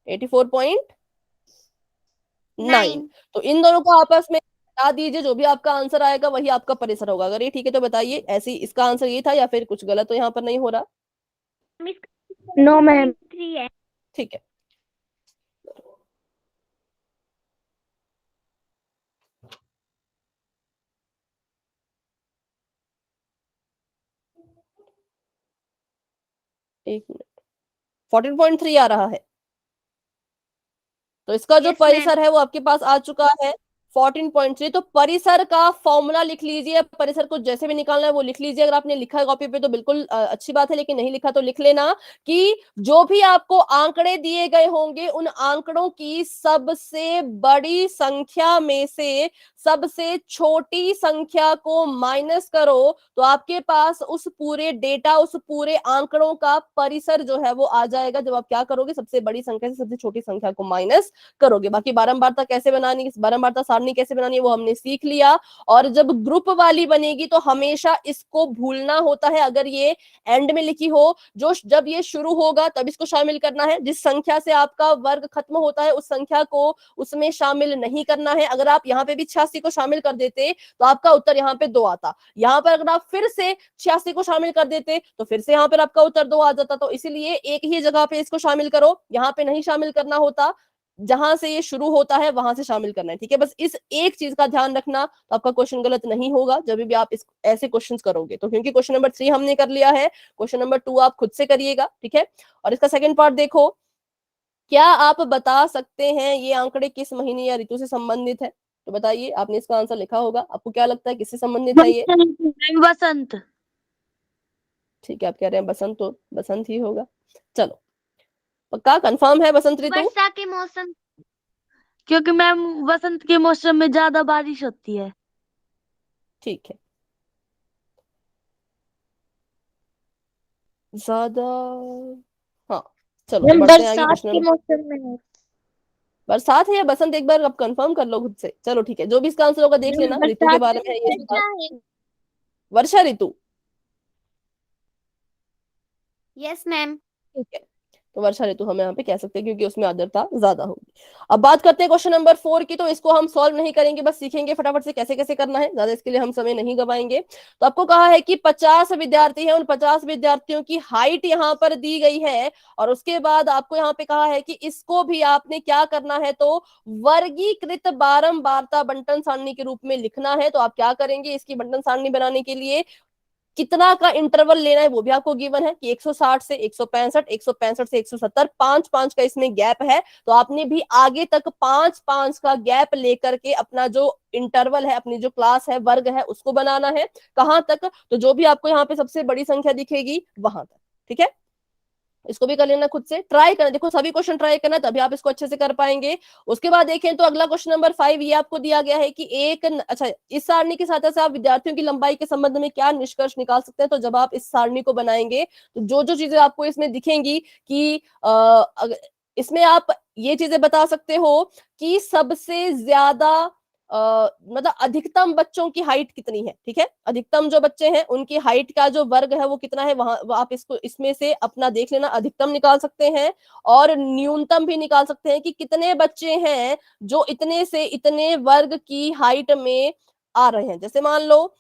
84.9। तो इन दोनों को आपस में बता दीजिए, जो भी आपका आंसर आएगा वही आपका परिसर होगा। अगर ये ठीक है तो बताइए, ऐसी इसका आंसर ये था या फिर कुछ गलत तो यहाँ पर नहीं हो रहा। No ma'am. ठीक है, एक मिनट, 14.3 आ रहा है। तो इसका जो परिसर है वो आपके पास आ चुका है 14.3। तो परिसर का फॉर्मूला लिख लीजिए, परिसर को जैसे भी निकालना है वो लिख लीजिए। अगर आपने लिखा है कॉपी पे तो बिल्कुल अच्छी बात है, लेकिन नहीं लिखा तो लिख लेना कि जो भी आपको आंकड़े दिए गए होंगे उन आंकड़ों की सबसे बड़ी संख्या में से सबसे छोटी संख्या को माइनस करो, तो आपके पास उस पूरे डेटा, उस पूरे आंकड़ों का परिसर जो है वो आ जाएगा। जब आप क्या करोगे, सबसे बड़ी संख्या से सबसे छोटी संख्या को माइनस करोगे। बाकी बारंबारता कैसे बनानी, बारंबारता सारणी कैसे बनानी है वो हमने सीख लिया। और जब ग्रुप वाली बनेगी तो हमेशा इसको भूलना होता है, अगर ये एंड में लिखी हो, जो जब ये शुरू होगा तब इसको शामिल करना है। जिस संख्या से आपका वर्ग खत्म होता है उस संख्या को उसमें शामिल नहीं करना है। अगर आप यहाँ पे भी 86 को शामिल कर देते तो आपका उत्तर यहाँ पे 2 आता। यहाँ पर अगर आप फिर से 86 को शामिल कर देते तो फिर से यहाँ पर आपका उत्तर 2 आ जाता। तो इसीलिए एक ही जगह पे इसको शामिल करो, यहाँ पे नहीं शामिल करना होता, जहां से ये शुरू होता है वहां से शामिल करना है। ठीक है, बस इस एक चीज का ध्यान रखना, तो आपका क्वेश्चन गलत नहीं होगा जब भी आप इस ऐसे क्वेश्चंस करोगे। तो क्योंकि क्वेश्चन नंबर 3 हमने कर लिया है, क्वेश्चन नंबर 2 आप खुद से करिएगा। ठीक है, और इसका सेकंड पार्ट देखो, क्या आप बता सकते हैं ये आंकड़े किस महीने या ऋतु से संबंधित है। तो बताइए, आपने इसका आंसर लिखा होगा, आपको क्या लगता है किससे संबंधित है ये। बसंत। ठीक है, आप कह रहे हैं बसंत, तो बसंत ही होगा। चलो, पक्का कंफर्म है बसंत ऋतु। वर्षा के मौसम। क्योंकि मैम बसंत के मौसम में ज्यादा बारिश होती है। ठीक है, ज्यादा, हाँ चलो बढ़ते हैं आगे। बरसात क्वेश्चन के नंबर, मौसम में। बरसात है या बसंत, एक बार आप कंफर्म कर लो खुद से। चलो ठीक है, जो भी इसका आंसर होगा देख लेना, ऋतु के बरसात बारे में में है ये वर्षा है। वर्षा ऋतु। Yes ma'am. ठीक है, तो वर्षा ऋतु हम यहाँ पे कह सकते हैं क्योंकि उसमें आर्द्रता ज्यादा होगी। अब बात करते हैं क्वेश्चन नंबर 4 की। तो इसको हम सॉल्व नहीं करेंगे, बस सीखेंगे फटाफट से कैसे कैसे करना है, ज्यादा इसके लिए हम समय नहीं गवाएंगे। तो आपको कहा है कि 50 विद्यार्थी हैं, उन 50 विद्यार्थियों की हाइट यहाँ पर दी गई है, और उसके बाद आपको यहाँ पे कहा है कि इसको भी आपने क्या करना है, तो वर्गीकृत बारंबारता बंटन सारणी के रूप में लिखना है। तो आप क्या करेंगे, इसकी बंटन सारणी बनाने के लिए कितना का इंटरवल लेना है वो भी आपको गिवन है कि 160 से 165, 165 से 170, 5-5 का इसमें गैप है। तो आपने भी आगे तक 5-5 का गैप लेकर के अपना जो इंटरवल है, अपनी जो क्लास है, वर्ग है, उसको बनाना है। कहां तक, तो जो भी आपको यहाँ पे सबसे बड़ी संख्या दिखेगी वहां तक। ठीक है, इसको भी कर लेना, खुद से ट्राई करना। देखो सभी क्वेश्चन ट्राई करना, तभी आप इसको अच्छे से कर पाएंगे। उसके बाद देखें तो अगला क्वेश्चन नंबर 5 ये आपको दिया गया है कि अच्छा, इस सारणी की सहायता से आप विद्यार्थियों की लंबाई के संबंध में क्या निष्कर्ष निकाल सकते हैं। तो जब आप इस सारणी को बनाएंगे तो जो जो चीजें आपको इसमें दिखेंगी कि इसमें आप ये चीजें बता सकते हो कि सबसे ज्यादा मतलब अधिकतम बच्चों की हाइट कितनी है, ठीक है, अधिकतम जो बच्चे हैं उनकी हाइट का जो वर्ग है वो कितना है, वहां आप इसको इसमें से अपना देख लेना, अधिकतम निकाल सकते हैं और न्यूनतम भी निकाल सकते हैं कि कितने बच्चे हैं जो इतने से इतने वर्ग की हाइट में आ रहे हैं। जैसे मान लो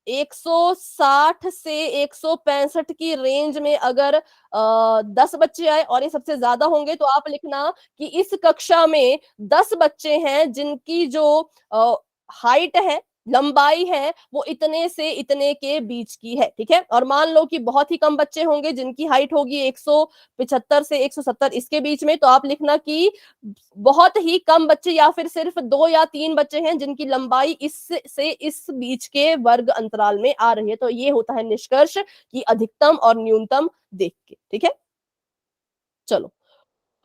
160 से 165 की रेंज में अगर 10 बच्चे आए और ये सबसे ज्यादा होंगे, तो आप लिखना कि इस कक्षा में 10 बच्चे हैं जिनकी जो हाइट है, लंबाई है, वो इतने से इतने के बीच की है, ठीक है। और मान लो कि बहुत ही कम बच्चे होंगे जिनकी हाइट होगी 175 से 170 इसके बीच में, तो आप लिखना कि बहुत ही कम बच्चे या फिर सिर्फ 2 या 3 बच्चे हैं जिनकी लंबाई इस से इस बीच के वर्ग अंतराल में आ रही है। तो ये होता है निष्कर्ष कि अधिकतम और न्यूनतम देख के, ठीक है। चलो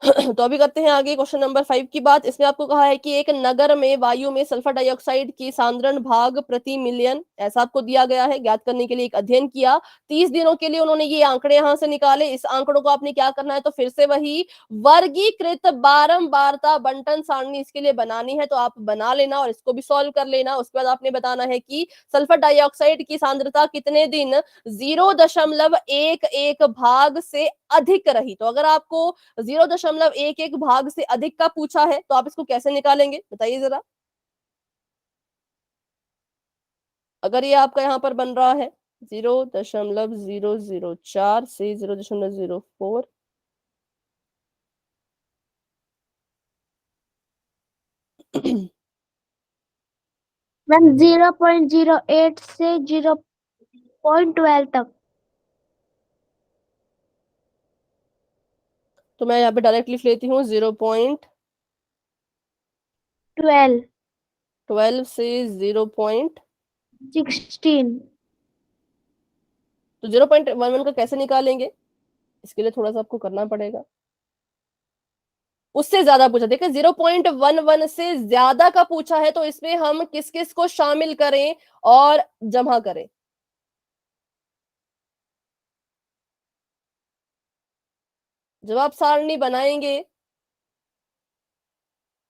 तो अभी करते हैं आगे क्वेश्चन नंबर 5 की बात। इसमें आपको कहा है कि एक नगर में वायु में सल्फर डाइऑक्साइड की सांद्रण भाग प्रति मिलियन ऐसा आपको दिया गया है। ज्ञात करने के लिए एक अध्ययन किया, 30 दिनों के लिए उन्होंने ये आंकड़े यहां से निकाले। इस आंकड़ों को आपने क्या करना है, तो फिर से वही वर्गीकृत बारंबारता बंटन सारणी इसके लिए बनानी है, तो आप बना लेना और इसको भी सॉल्व कर लेना। उसके बाद आपने बताना है कि सल्फर डाइऑक्साइड की सांद्रता कितने दिन 0.11 भाग से अधिक रही। तो अगर आपको 0.11 भाग से अधिक का पूछा है तो आप इसको कैसे निकालेंगे, बताइए जरा। अगर ये आपका यहाँ पर बन रहा है 0.004 से 0.04, मैम 0.08 से 0.12 तक। तो मैं यहाँ पे डायरेक्ट लिख लेती हूँ 0.12 से 16। तो 0.11 का कैसे निकालेंगे, इसके लिए थोड़ा सा आपको करना पड़ेगा। उससे ज्यादा पूछा, देखिए 0.11 से ज्यादा का पूछा है तो इसमें हम किस किस को शामिल करें और जमा करें। जब आप सारणी बनाएंगे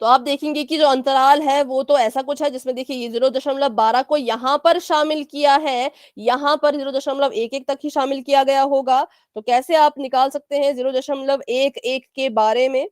तो आप देखेंगे कि जो अंतराल है वो तो ऐसा कुछ है जिसमें देखिए ये 0.12 को यहां पर शामिल किया है, यहां पर 0.11 तक ही शामिल किया गया होगा। तो कैसे आप निकाल सकते हैं 0.11 के बारे में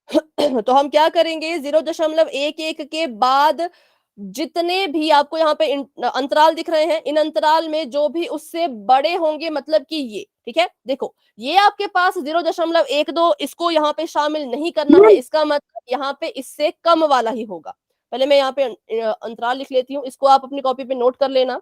तो हम क्या करेंगे, 0.11 के बाद जितने भी आपको यहाँ पे अंतराल दिख रहे हैं, इन अंतराल में जो भी उससे बड़े होंगे, मतलब कि ये, ठीक है, देखो ये आपके पास 0.12 इसको यहाँ पे शामिल नहीं करना है, इसका मतलब यहाँ पे इससे कम वाला ही होगा। पहले मैं यहाँ पे अंतराल लिख लेती हूँ, इसको आप अपनी कॉपी पे नोट कर लेना।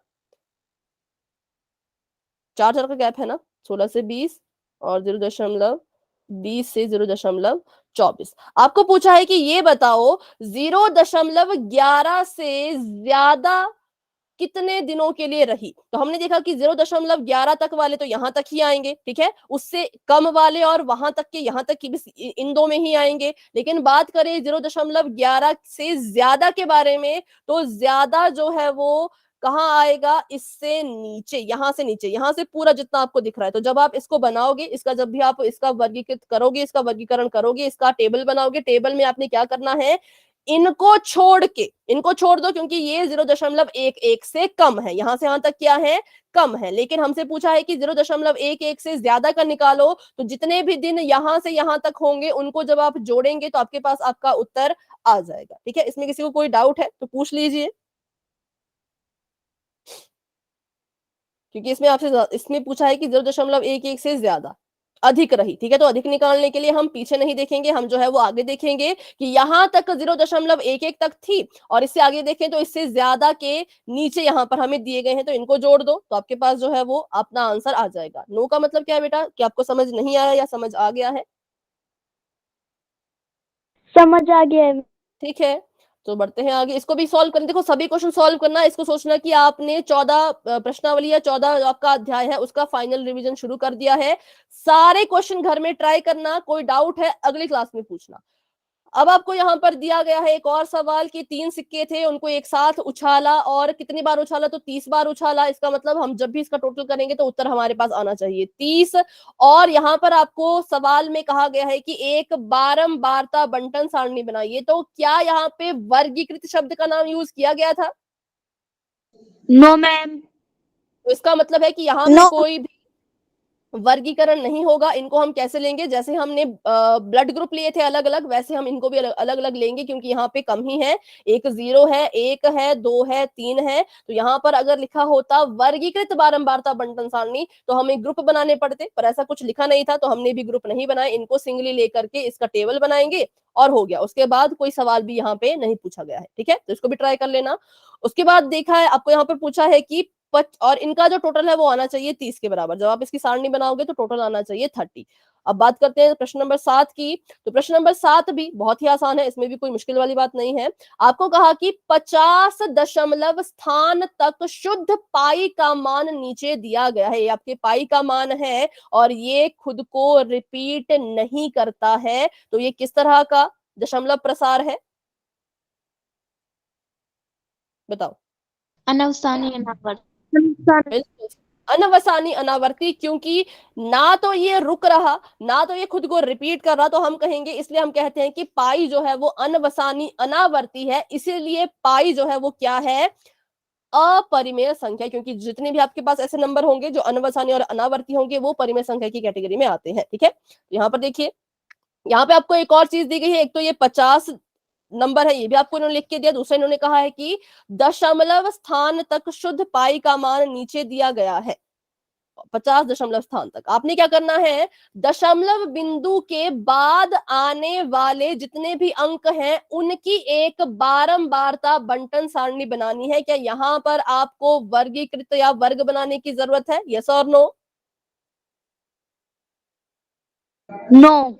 4 का गैप है ना, 16 से 20 और 0.20 से 0.24। आपको पूछा है कि ये बताओ 0.11 से ज्यादा कितने दिनों के लिए रही। तो हमने देखा कि 0.11 तक वाले तो यहां तक ही आएंगे, ठीक है, उससे कम वाले और वहां तक के यहां तक की इन दो में ही आएंगे। लेकिन बात करें 0.11 से ज्यादा के बारे में, तो ज्यादा जो है वो कहाँ आएगा, इससे नीचे, यहां से नीचे, यहां से पूरा जितना आपको दिख रहा है। तो जब आप इसको बनाओगे, इसका जब भी आप इसका वर्गीकृत करोगे, इसका वर्गीकरण करोगे, इसका टेबल बनाओगे, टेबल में आपने क्या करना है, इनको छोड़ के, इनको छोड़ दो क्योंकि ये 0.11 से कम है, यहां से यहां तक क्या है, कम है। लेकिन हमसे पूछा है कि 0.11 से ज्यादा का निकालो, तो जितने भी दिन यहां से यहां तक होंगे उनको जब आप जोड़ेंगे तो आपके पास आपका उत्तर आ जाएगा, ठीक है। इसमें किसी को कोई डाउट है तो पूछ लीजिए, क्योंकि इसमें पूछा है कि 0.11 से ज्यादा अधिक रही, ठीक है। तो अधिक निकालने के लिए हम पीछे नहीं देखेंगे, हम जो है वो आगे देखेंगे कि यहां तक 0.11 तक थी और इससे आगे देखें तो इससे ज्यादा के नीचे यहां पर हमें दिए गए हैं, तो इनको जोड़ दो तो आपके पास जो है वो अपना आंसर आ जाएगा। नो का मतलब क्या है बेटा, कि आपको समझ नहीं आया या समझ आ गया है? समझ आ गया है। ठीक है, तो बढ़ते हैं आगे, इसको भी सॉल्व करें। देखो सभी क्वेश्चन सॉल्व करना है, इसको सोचना कि आपने 14 प्रश्नावली या 14 आपका अध्याय है उसका फाइनल रिवीजन शुरू कर दिया है। सारे क्वेश्चन घर में ट्राई करना, कोई डाउट है अगली क्लास में पूछना। अब आपको यहाँ पर दिया गया है एक और सवाल कि 3 सिक्के थे, उनको एक साथ उछाला और कितनी बार उछाला, तो 30 बार उछाला। इसका मतलब हम जब भी इसका टोटल करेंगे तो उत्तर हमारे पास आना चाहिए 30। और यहाँ पर आपको सवाल में कहा गया है कि एक बारंबारता बंटन सारणी बनाइए, तो क्या यहाँ पे वर्गीकृत शब्द का नाम यूज किया गया था? No ma'am. तो इसका मतलब है कि यहाँ पे नो। कोई भी वर्गीकरण नहीं होगा। इनको हम कैसे लेंगे, जैसे हमने ब्लड ग्रुप लिए थे अलग अलग, वैसे हम इनको भी अलग अलग लेंगे, क्योंकि यहाँ पे कम ही है। एक 0 है, 1 है, 2 है, 3 है। तो यहाँ पर अगर लिखा होता वर्गीकृत बारंबारता बंटन सारणी तो हमें ग्रुप बनाने पड़ते, पर ऐसा कुछ लिखा नहीं था तो हमने भी ग्रुप नहीं बनाए। इनको सिंगली लेकर के इसका टेबल बनाएंगे और हो गया। उसके बाद कोई सवाल भी यहाँ पे नहीं पूछा गया है, ठीक है, तो इसको भी ट्राई कर लेना। उसके बाद देखा है आपको यहाँ पर पूछा है कि और इनका जो टोटल है वो आना चाहिए 30 के बराबर। जब आप इसकी सारणी बनाओगे तो टोटल आना चाहिए 30। अब बात करते हैं प्रश्न नंबर 7 की। तो प्रश्न नंबर 7 भी बहुत ही आसान है, इसमें भी कोई मुश्किल वाली बात नहीं है। आपको कहा कि 50 दशमलव स्थान तक शुद्ध पाई का मान नीचे दिया गया है। ये आपके पाई का मान है और ये खुद को रिपीट नहीं करता है, तो ये किस तरह का दशमलव प्रसार है, बताओ? अनवसानी अनावर्त। बिल्कुल अनवसानी अनावर्ती, क्योंकि ना तो ये रुक रहा ना तो ये खुद को रिपीट कर रहा, तो हम कहेंगे, इसलिए हम कहते हैं कि पाई जो है वो अनवसानी अनावर्ती है। इसीलिए पाई जो है वो क्या है, अपरिमेय संख्या, क्योंकि जितने भी आपके पास ऐसे नंबर होंगे जो अनवसानी और अनावर्ती होंगे वो परिमेय संख्या की कैटेगरी में आते हैं, ठीक है। तो यहाँ पर देखिए, यहाँ पे आपको एक और चीज दी गई है। एक तो ये 50 नंबर है, ये भी आपको इन्होंने लिख के दिया। दूसरा इन्होंने कहा है कि दशमलव स्थान तक शुद्ध पाई का मान नीचे दिया गया है, 50 दशमलव स्थान तक। आपने क्या करना है, दशमलव बिंदु के बाद आने वाले जितने भी अंक हैं उनकी एक बारंबारता बंटन सारणी बनानी है। क्या यहाँ पर आपको वर्गीकृत या वर्ग बनाने की जरूरत है, यस और नो? नो।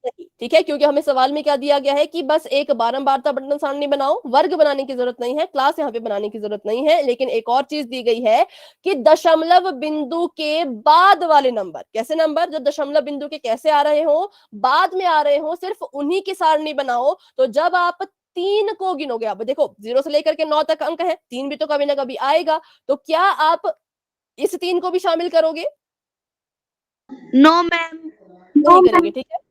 नहीं, ठीक है, क्योंकि हमें सवाल में क्या दिया गया है कि बस एक बारंबारता बंटन सारणी बनाओ, वर्ग बनाने की जरूरत नहीं है, क्लास यहाँ पे बनाने की जरूरत नहीं है। लेकिन एक और चीज दी गई है कि दशमलव बिंदु के बाद वाले नंबर, कैसे नंबर जो दशमलव बिंदु के कैसे आ रहे हो, बाद में आ रहे हो, सिर्फ उन्हीं की सारणी बनाओ। तो जब आप 3 को गिनोगे, आप देखो 0 से लेकर के 9 तक अंक है, 3 भी तो कभी ना कभी आएगा, तो क्या आप इस 3 को भी शामिल करोगे? No ma'am. नहीं करेंगे, ठीक है।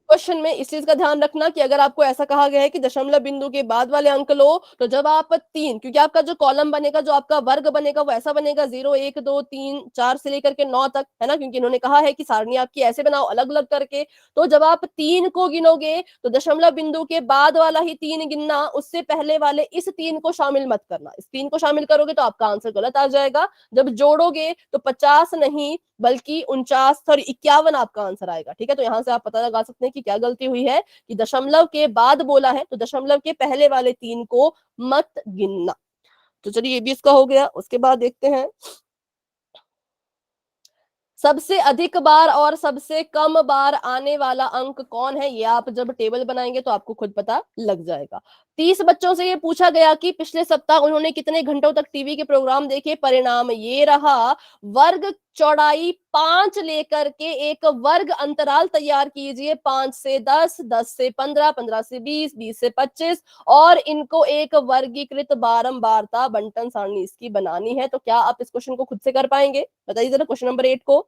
क्वेश्चन में इस चीज का ध्यान रखना कि अगर आपको ऐसा कहा गया है कि दशमलव बिंदु के बाद वाले अंक लो, तो जब आप 3, क्योंकि आपका जो कॉलम बनेगा, जो आपका वर्ग बनेगा वो ऐसा बनेगा 0 1 2 3 4 से लेकर के 9 तक, है ना, क्योंकि इन्होंने कहा है कि सारणी आपकी ऐसे बनाओ अलग अलग करके। तो जब आप 3 को गिनोगे तो दशमलव बिंदु के बाद वाला ही 3 गिनना, उससे पहले वाले इस 3 को शामिल मत करना। इस 3 को शामिल करोगे तो आपका आंसर गलत आ जाएगा। जब जोड़ोगे तो 50 नहीं बल्कि 51 आपका आंसर आएगा, ठीक है। तो यहां से आप पता लगा सकते हैं कि क्या गलती हुई है, कि दशमलव के बाद बोला है तो दशमलव के पहले वाले 3 को मत गिनना। तो चलिए ये भी इसका हो गया। उसके बाद देखते हैं सबसे अधिक बार और सबसे कम बार आने वाला अंक कौन है। ये आप जब टेबल बनाएंगे तो आपको खुद पता लग जाएगा। 30 बच्चों से ये पूछा गया कि पिछले सप्ताह उन्होंने कितने घंटों तक टीवी के प्रोग्राम देखे। परिणाम ये रहा, वर्ग चौड़ाई 5 लेकर के एक वर्ग अंतराल तैयार कीजिए, 5 से 10, 10 से 15, 15 से 20, 20 से 25, और इनको एक वर्गीकृत बारंबारता बंटन सारणी इसकी बनानी है। तो क्या आप इस क्वेश्चन को खुद से कर पाएंगे? बताइए जरा क्वेश्चन नंबर 8 को।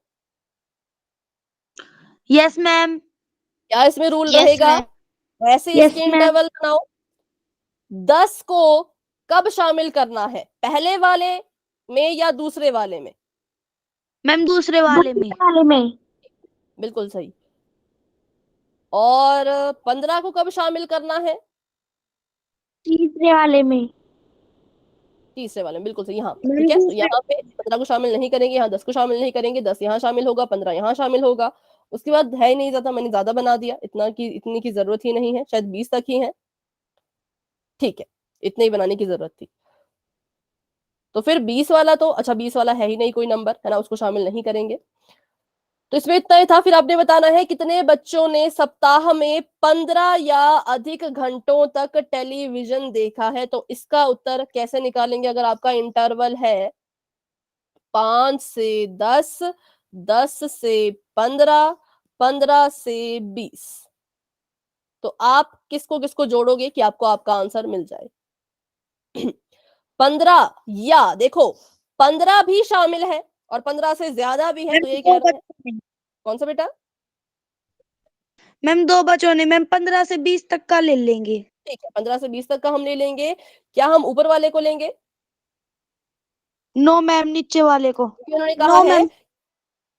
Yes ma'am. क्या इसमें रूल यस रहेगा? मैम। ऐसे यस इसके मैम। इंटरवल बनाओ। 10 को कब शामिल करना है, पहले वाले में या दूसरे वाले में? मैम दूसरे वाले में। बिल्कुल सही। और 15 को कब शामिल करना है? तीसरे वाले में। तीसरे वाले में, बिल्कुल सही, यहाँ पे, मैम ठीक है। तो दूसरे। यहाँ पे 15 को शामिल नहीं करेंगे, यहाँ 10 को शामिल नहीं करेंगे, 10 यहाँ शामिल होगा, 15 यहाँ शामिल होगा। उसके बाद है ही नहीं ज्यादा, मैंने ज्यादा बना दिया, इतनी की जरूरत ही नहीं है, शायद 20 तक ही है, ठीक है, इतने ही बनाने की जरूरत थी। तो फिर 20 वाला तो अच्छा, 20 वाला है ही नहीं कोई नंबर, है ना, उसको शामिल नहीं करेंगे। तो इसमें इतना ही था। फिर आपने बताना है कितने बच्चों ने सप्ताह में 15 या अधिक घंटों तक टेलीविजन देखा है। तो इसका उत्तर कैसे निकालेंगे? अगर आपका इंटरवल है 5 से 10, 10 से 15, 15 से 20, तो आप किसको किसको जोड़ोगे कि आपको आपका आंसर मिल जाए? 15 या देखो 15 भी शामिल है और 15 से ज्यादा भी है, मैम तो ये कह दो रहे हैं बच्चों ने कौन सा बेटा? मैम 2 बच्चों ने मैम 15 से 20 तक का ले लेंगे। ठीक है, 15 से 20 तक का हम ले लेंगे। क्या हम ऊपर वाले को लेंगे? नो मैम नीचे वाले को। क्योंकि उन्होंने कहा नो है, मैम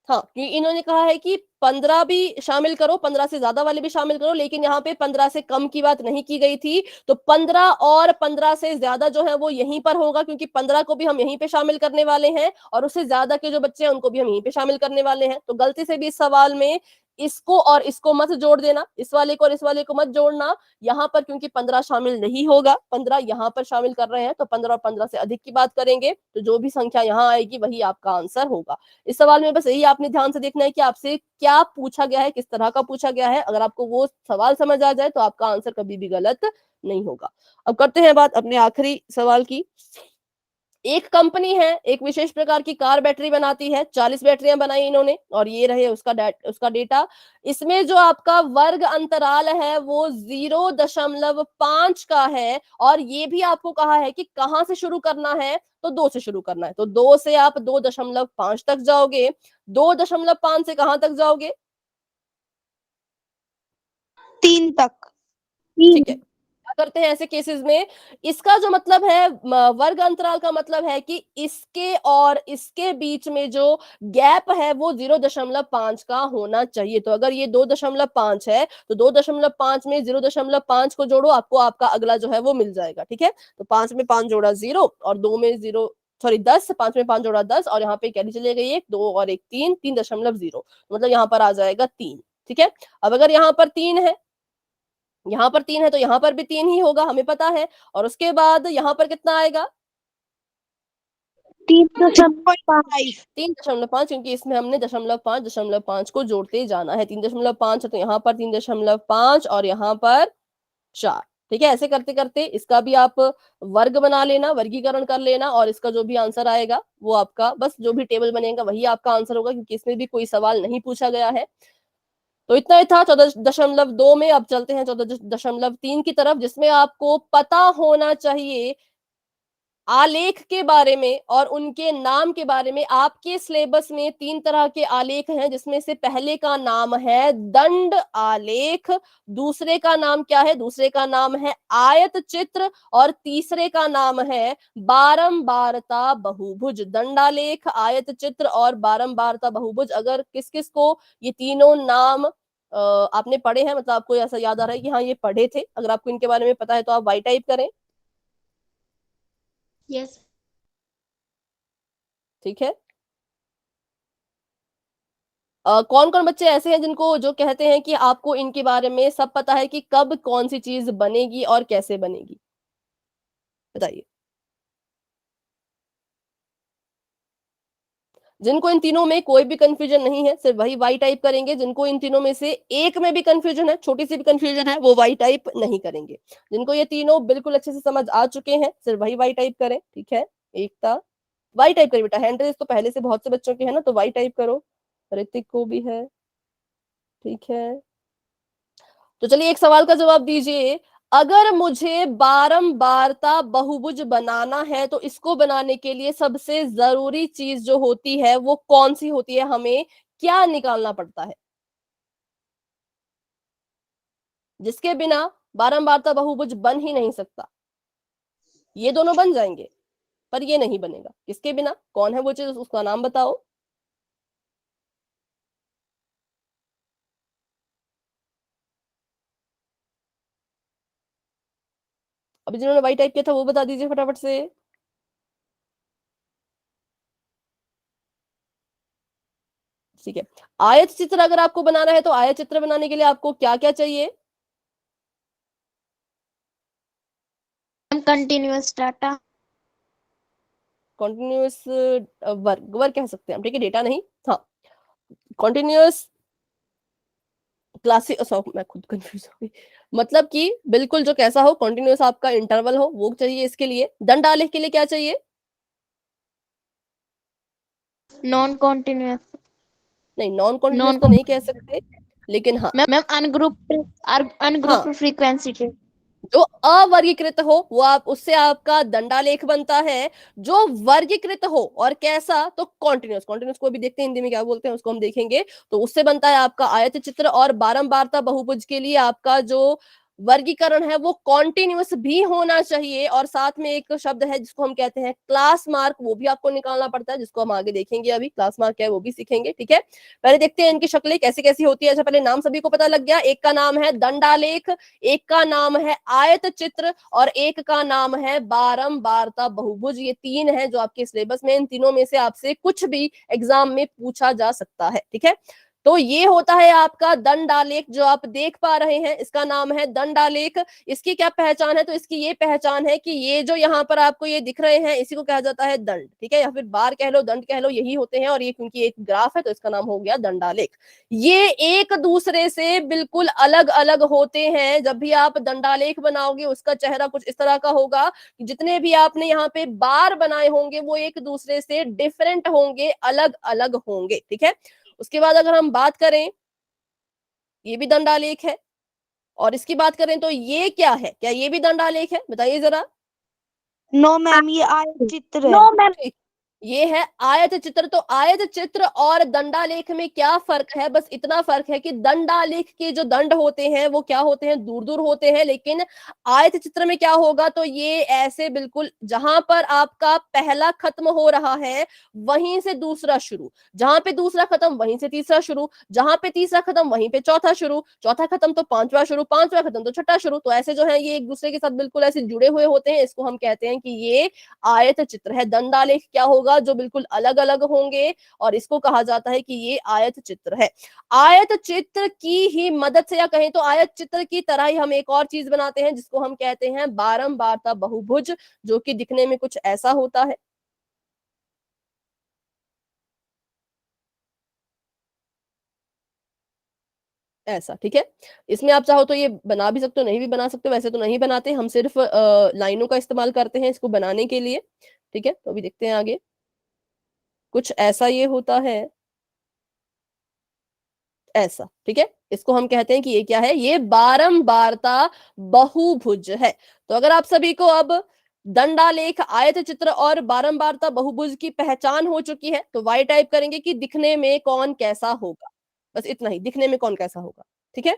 हाँ क्योंकि इन्होंने कहा है कि 15 भी शामिल करो, 15 से ज्यादा वाले भी शामिल करो, लेकिन यहाँ पे 15 से कम की बात नहीं की गई थी। तो 15 और 15 से ज्यादा जो है वो यहीं पर होगा, क्योंकि 15 को भी हम यहीं पे शामिल करने वाले हैं और उससे ज्यादा के जो बच्चे हैं उनको भी हम यहीं पे शामिल करने वाले हैं। तो गलती से भी इस सवाल में इसको और इसको मत जोड़ देना, इस वाले को और इस वाले को मत जोड़ना। यहाँ पर क्योंकि 15 शामिल नहीं होगा, 15 यहाँ पर शामिल कर रहे हैं, तो 15 और 15 से अधिक की बात करेंगे, तो जो भी संख्या यहाँ आएगी वही आपका आंसर होगा। इस सवाल में बस यही आपने ध्यान से देखना है कि आपसे क्या पूछा गया है, किस तरह का पूछा गया है। अगर आपको वो सवाल समझ आ जाए तो आपका आंसर कभी भी गलत नहीं होगा। अब करते हैं बात अपने आखिरी सवाल की। एक कंपनी है, एक विशेष प्रकार की कार बैटरी बनाती है, 40 बैटरियां बनाई इन्होंने और ये रहे उसका डेटा। इसमें जो आपका वर्ग अंतराल है वो 0.5 का है और ये भी आपको कहा है कि कहां से शुरू करना है, तो 2 से शुरू करना है। तो 2 से आप 2.5 तक जाओगे, 2.5 से कहां तक जाओगे? 3 तक। ठीक है, क्या करते हैं ऐसे केसेस में? इसका जो मतलब है वर्ग अंतराल का मतलब है कि इसके और इसके बीच में जो गैप है वो 0.5 का होना चाहिए। तो अगर ये 2.5 है तो 2.5 में 0.5 को जोड़ो, आपको आपका अगला जो है वो मिल जाएगा। ठीक है, तो 5 में 5 जोड़ा 0 और 2 में 0 सॉरी 10, 5 में 5 जोड़ा 10 और यहाँ पे कैरी चले गई एक 2 और एक 3, 3.0 मतलब यहाँ पर आ जाएगा 3। ठीक है, अब अगर यहाँ पर 3 है, यहाँ पर 3 है तो यहाँ पर भी 3 ही होगा, हमें पता है। और उसके बाद यहाँ पर कितना आएगा? 3.5 3.5, क्योंकि इसमें हमने 0.5 को जोड़ते जाना है। 3.5 है तो यहाँ पर 3.5 और यहाँ पर 4। ठीक है, ऐसे करते करते इसका भी आप वर्ग बना लेना, वर्गीकरण कर लेना और इसका जो भी आंसर आएगा वो आपका, बस जो भी टेबल बनेगा वही आपका आंसर होगा, क्योंकि इसमें भी कोई सवाल नहीं पूछा गया है। तो इतना ही था 14.2 में। अब चलते हैं 14.3 की तरफ, जिसमें आपको पता होना चाहिए आलेख के बारे में और उनके नाम के बारे में। आपके सिलेबस में 3 तरह के आलेख हैं, जिसमें से पहले का नाम है दंड आलेख, दूसरे का नाम क्या है? दूसरे का नाम है आयत चित्र और तीसरे का नाम है बारंबारता बहुभुज। दंडालेख, आयत चित्र और बारंबारता बहुभुज। अगर किस किस को ये तीनों नाम आपने पढ़े हैं, मतलब आपको ऐसा याद आ रहा है कि हाँ ये पढ़े थे, अगर आपको इनके बारे में पता है तो आप वाई टाइप करें। यस। ठीक है, कौन कौन बच्चे ऐसे हैं जिनको जो कहते हैं कि आपको इनके बारे में सब पता है कि कब कौन सी चीज बनेगी और कैसे बनेगी? बताइए। जिनको इन तीनों में कोई भी कंफ्यूजन नहीं है सिर्फ वही वाई टाइप करेंगे। जिनको इन तीनों में से एक में भी कंफ्यूजन है, छोटी सी भी कंफ्यूजन है, वो वाई टाइप नहीं करेंगे। जिनको ये तीनों बिल्कुल अच्छे से समझ आ चुके हैं सिर्फ वही वाई टाइप करें। ठीक है, एकता वाई टाइप करिए बेटा। हैंड रेस तो पहले से बहुत से बच्चों के है ना, तो वाई टाइप करो। ऋतिक को भी है। ठीक है, तो चलिए एक सवाल का जवाब दीजिए। अगर मुझे बारंबारता बहुभुज बनाना है तो इसको बनाने के लिए सबसे जरूरी चीज जो होती है वो कौन सी होती है? हमें क्या निकालना पड़ता है जिसके बिना बारंबारता बहुभुज बन ही नहीं सकता? ये दोनों बन जाएंगे पर ये नहीं बनेगा। किसके बिना? कौन है वो चीज, उसका नाम बताओ। अभी जिन्होंने वाई टाइप किया था वो बता दीजिए फटाफट से। ठीक है, आयत चित्र अगर आपको बनाना है तो आयत चित्र बनाने के लिए आपको क्या क्या चाहिए? Continuous data. कॉन्टिन्यूस वर्ग, वर्ग कह सकते हैं हम। ठीक है, डेटा नहीं, हाँ कॉन्टिन्यूस क्लासिक, मैं खुद कंफ्यूज हो गई। मतलब कि बिल्कुल जो कैसा हो, कॉन्टिन्यूस आपका इंटरवल हो, वो चाहिए इसके लिए। दंड आलेख के लिए क्या चाहिए? Non continuous. नहीं, नॉन कॉन्टिन्यूस नॉन तो नहीं कह सकते। लेकिन हाँ, मैम अनग्रुप्ड फ्रीक्वेंसी के जो अवर्गीकृत हो वो आप उससे आपका दंडालेख बनता है। जो वर्गीकृत हो और कैसा, तो कॉन्टिन्यूस, कॉन्टिन्यूस को भी देखते हैं हिंदी में क्या बोलते हैं उसको हम देखेंगे। तो उससे बनता है आपका आयत चित्र, और बारंबारता बहुभुज के लिए आपका जो वर्गीकरण है वो कॉन्टिन्यूस भी होना चाहिए, और साथ में एक शब्द है जिसको हम कहते हैं क्लास मार्क, वो भी आपको निकालना पड़ता है, जिसको हम आगे देखेंगे। अभी क्लास मार्क क्या है वो भी सीखेंगे, ठीक है। पहले देखते हैं इनकी शक्लें कैसी कैसी होती है। अच्छा, पहले नाम सभी को पता लग गया। एक का नाम है दंडालेख, एक का नाम है आयत चित्र, और एक का नाम है बारंबारता बहुभुज। ये तीन है जो आपके सिलेबस में, इन तीनों में से आपसे कुछ भी एग्जाम में पूछा जा सकता है, ठीक है। तो ये होता है आपका दंडालेख जो आप देख पा रहे हैं, इसका नाम है दंडालेख। इसकी क्या पहचान है, तो इसकी ये पहचान है कि ये जो यहाँ पर आपको ये दिख रहे हैं इसी को कहा जाता है दंड, ठीक है, या फिर बार कह लो, दंड कह लो, यही होते हैं। और ये क्योंकि एक ग्राफ है तो इसका नाम हो गया दंडालेख। ये एक दूसरे से बिल्कुल अलग अलग होते हैं। जब भी आप दंडालेख बनाओगे उसका चेहरा कुछ इस तरह का होगा। जितने भी आपने यहाँ पे बार बनाए होंगे वो एक दूसरे से डिफरेंट होंगे, अलग अलग होंगे, ठीक है। उसके बाद अगर हम बात करें, ये भी दंडालेख है, और इसकी बात करें तो ये क्या है, क्या ये भी दंडालेख है, बताइए जरा। नो मैम, ये आयत चित्र है। नो मैम ठीक, ये है आयत चित्र। तो आयत चित्र और दंडालेख में क्या फर्क है, बस इतना फर्क है कि दंडालेख के जो दंड होते हैं वो क्या होते हैं, दूर दूर होते हैं, लेकिन आयत चित्र में क्या होगा, तो ये ऐसे बिल्कुल जहां पर आपका पहला खत्म हो रहा है वहीं से दूसरा शुरू, जहां पे दूसरा खत्म वहीं से तीसरा शुरू, जहां पे तीसरा खत्म वहीं पे चौथा शुरू, चौथा खत्म तो पांचवा शुरू, पांचवा खत्म तो छठा शुरू। तो ऐसे जो है ये एक दूसरे के साथ बिल्कुल ऐसे जुड़े हुए होते हैं। इसको हम कहते हैं कि ये आयत चित्र है। दंडालेख क्या होगा, जो बिल्कुल अलग अलग होंगे, और इसको कहा जाता है कि ये आयत चित्र है। आयत चित्र की ही मदद से, या कहें तो आयत चित्र की तरह ही हम एक और चीज बनाते हैं जिसको हम कहते हैं बारंबारता बहुभुज, जो कि दिखने में कुछ ऐसा होता है। ऐसा, ठीक है। इसमें आप चाहो तो ये बना भी सकते हो, नहीं भी बना सकते हो, वैसे तो नहीं बनाते हम, सिर्फ लाइनों का इस्तेमाल करते हैं इसको बनाने के लिए, ठीक है। तो अभी देखते हैं आगे, कुछ ऐसा ये होता है, ऐसा, ठीक है। इसको हम कहते हैं कि ये क्या है, ये बारंबारता बहुभुज है। तो अगर आप सभी को अब दंडालेख, आयत चित्र और बारंबारता बहुभुज की पहचान हो चुकी है, तो वाई टाइप करेंगे कि दिखने में कौन कैसा होगा, बस इतना ही, दिखने में कौन कैसा होगा, ठीक है।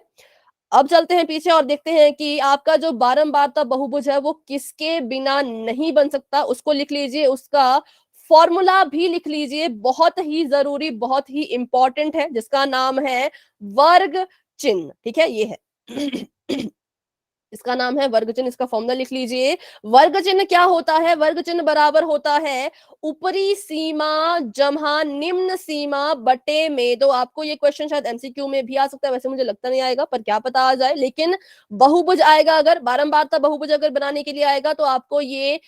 अब चलते हैं पीछे और देखते हैं कि आपका जो बारंबारता बहुभुज है वो किसके बिना नहीं बन सकता, उसको लिख लीजिए, उसका फॉर्मूला भी लिख लीजिए, बहुत ही जरूरी, बहुत ही इंपॉर्टेंट है, जिसका नाम है वर्ग चिन्ह, ठीक है, ये है। इसका नाम है वर्ग चिन्ह, इसका फॉर्मूला लिख लीजिए। वर्ग चिन्ह क्या होता है, वर्ग चिन्ह बराबर होता है ऊपरी सीमा जमा निम्न सीमा बटे में दो। आपको ये क्वेश्चन शायद एमसीक्यू में भी आ सकता है, वैसे मुझे लगता नहीं आएगा, पर क्या पता आ जाए। लेकिन बहुभुज आएगा, अगर बारंबारता बहुभुज अगर बनाने के लिए आएगा तो आपको ये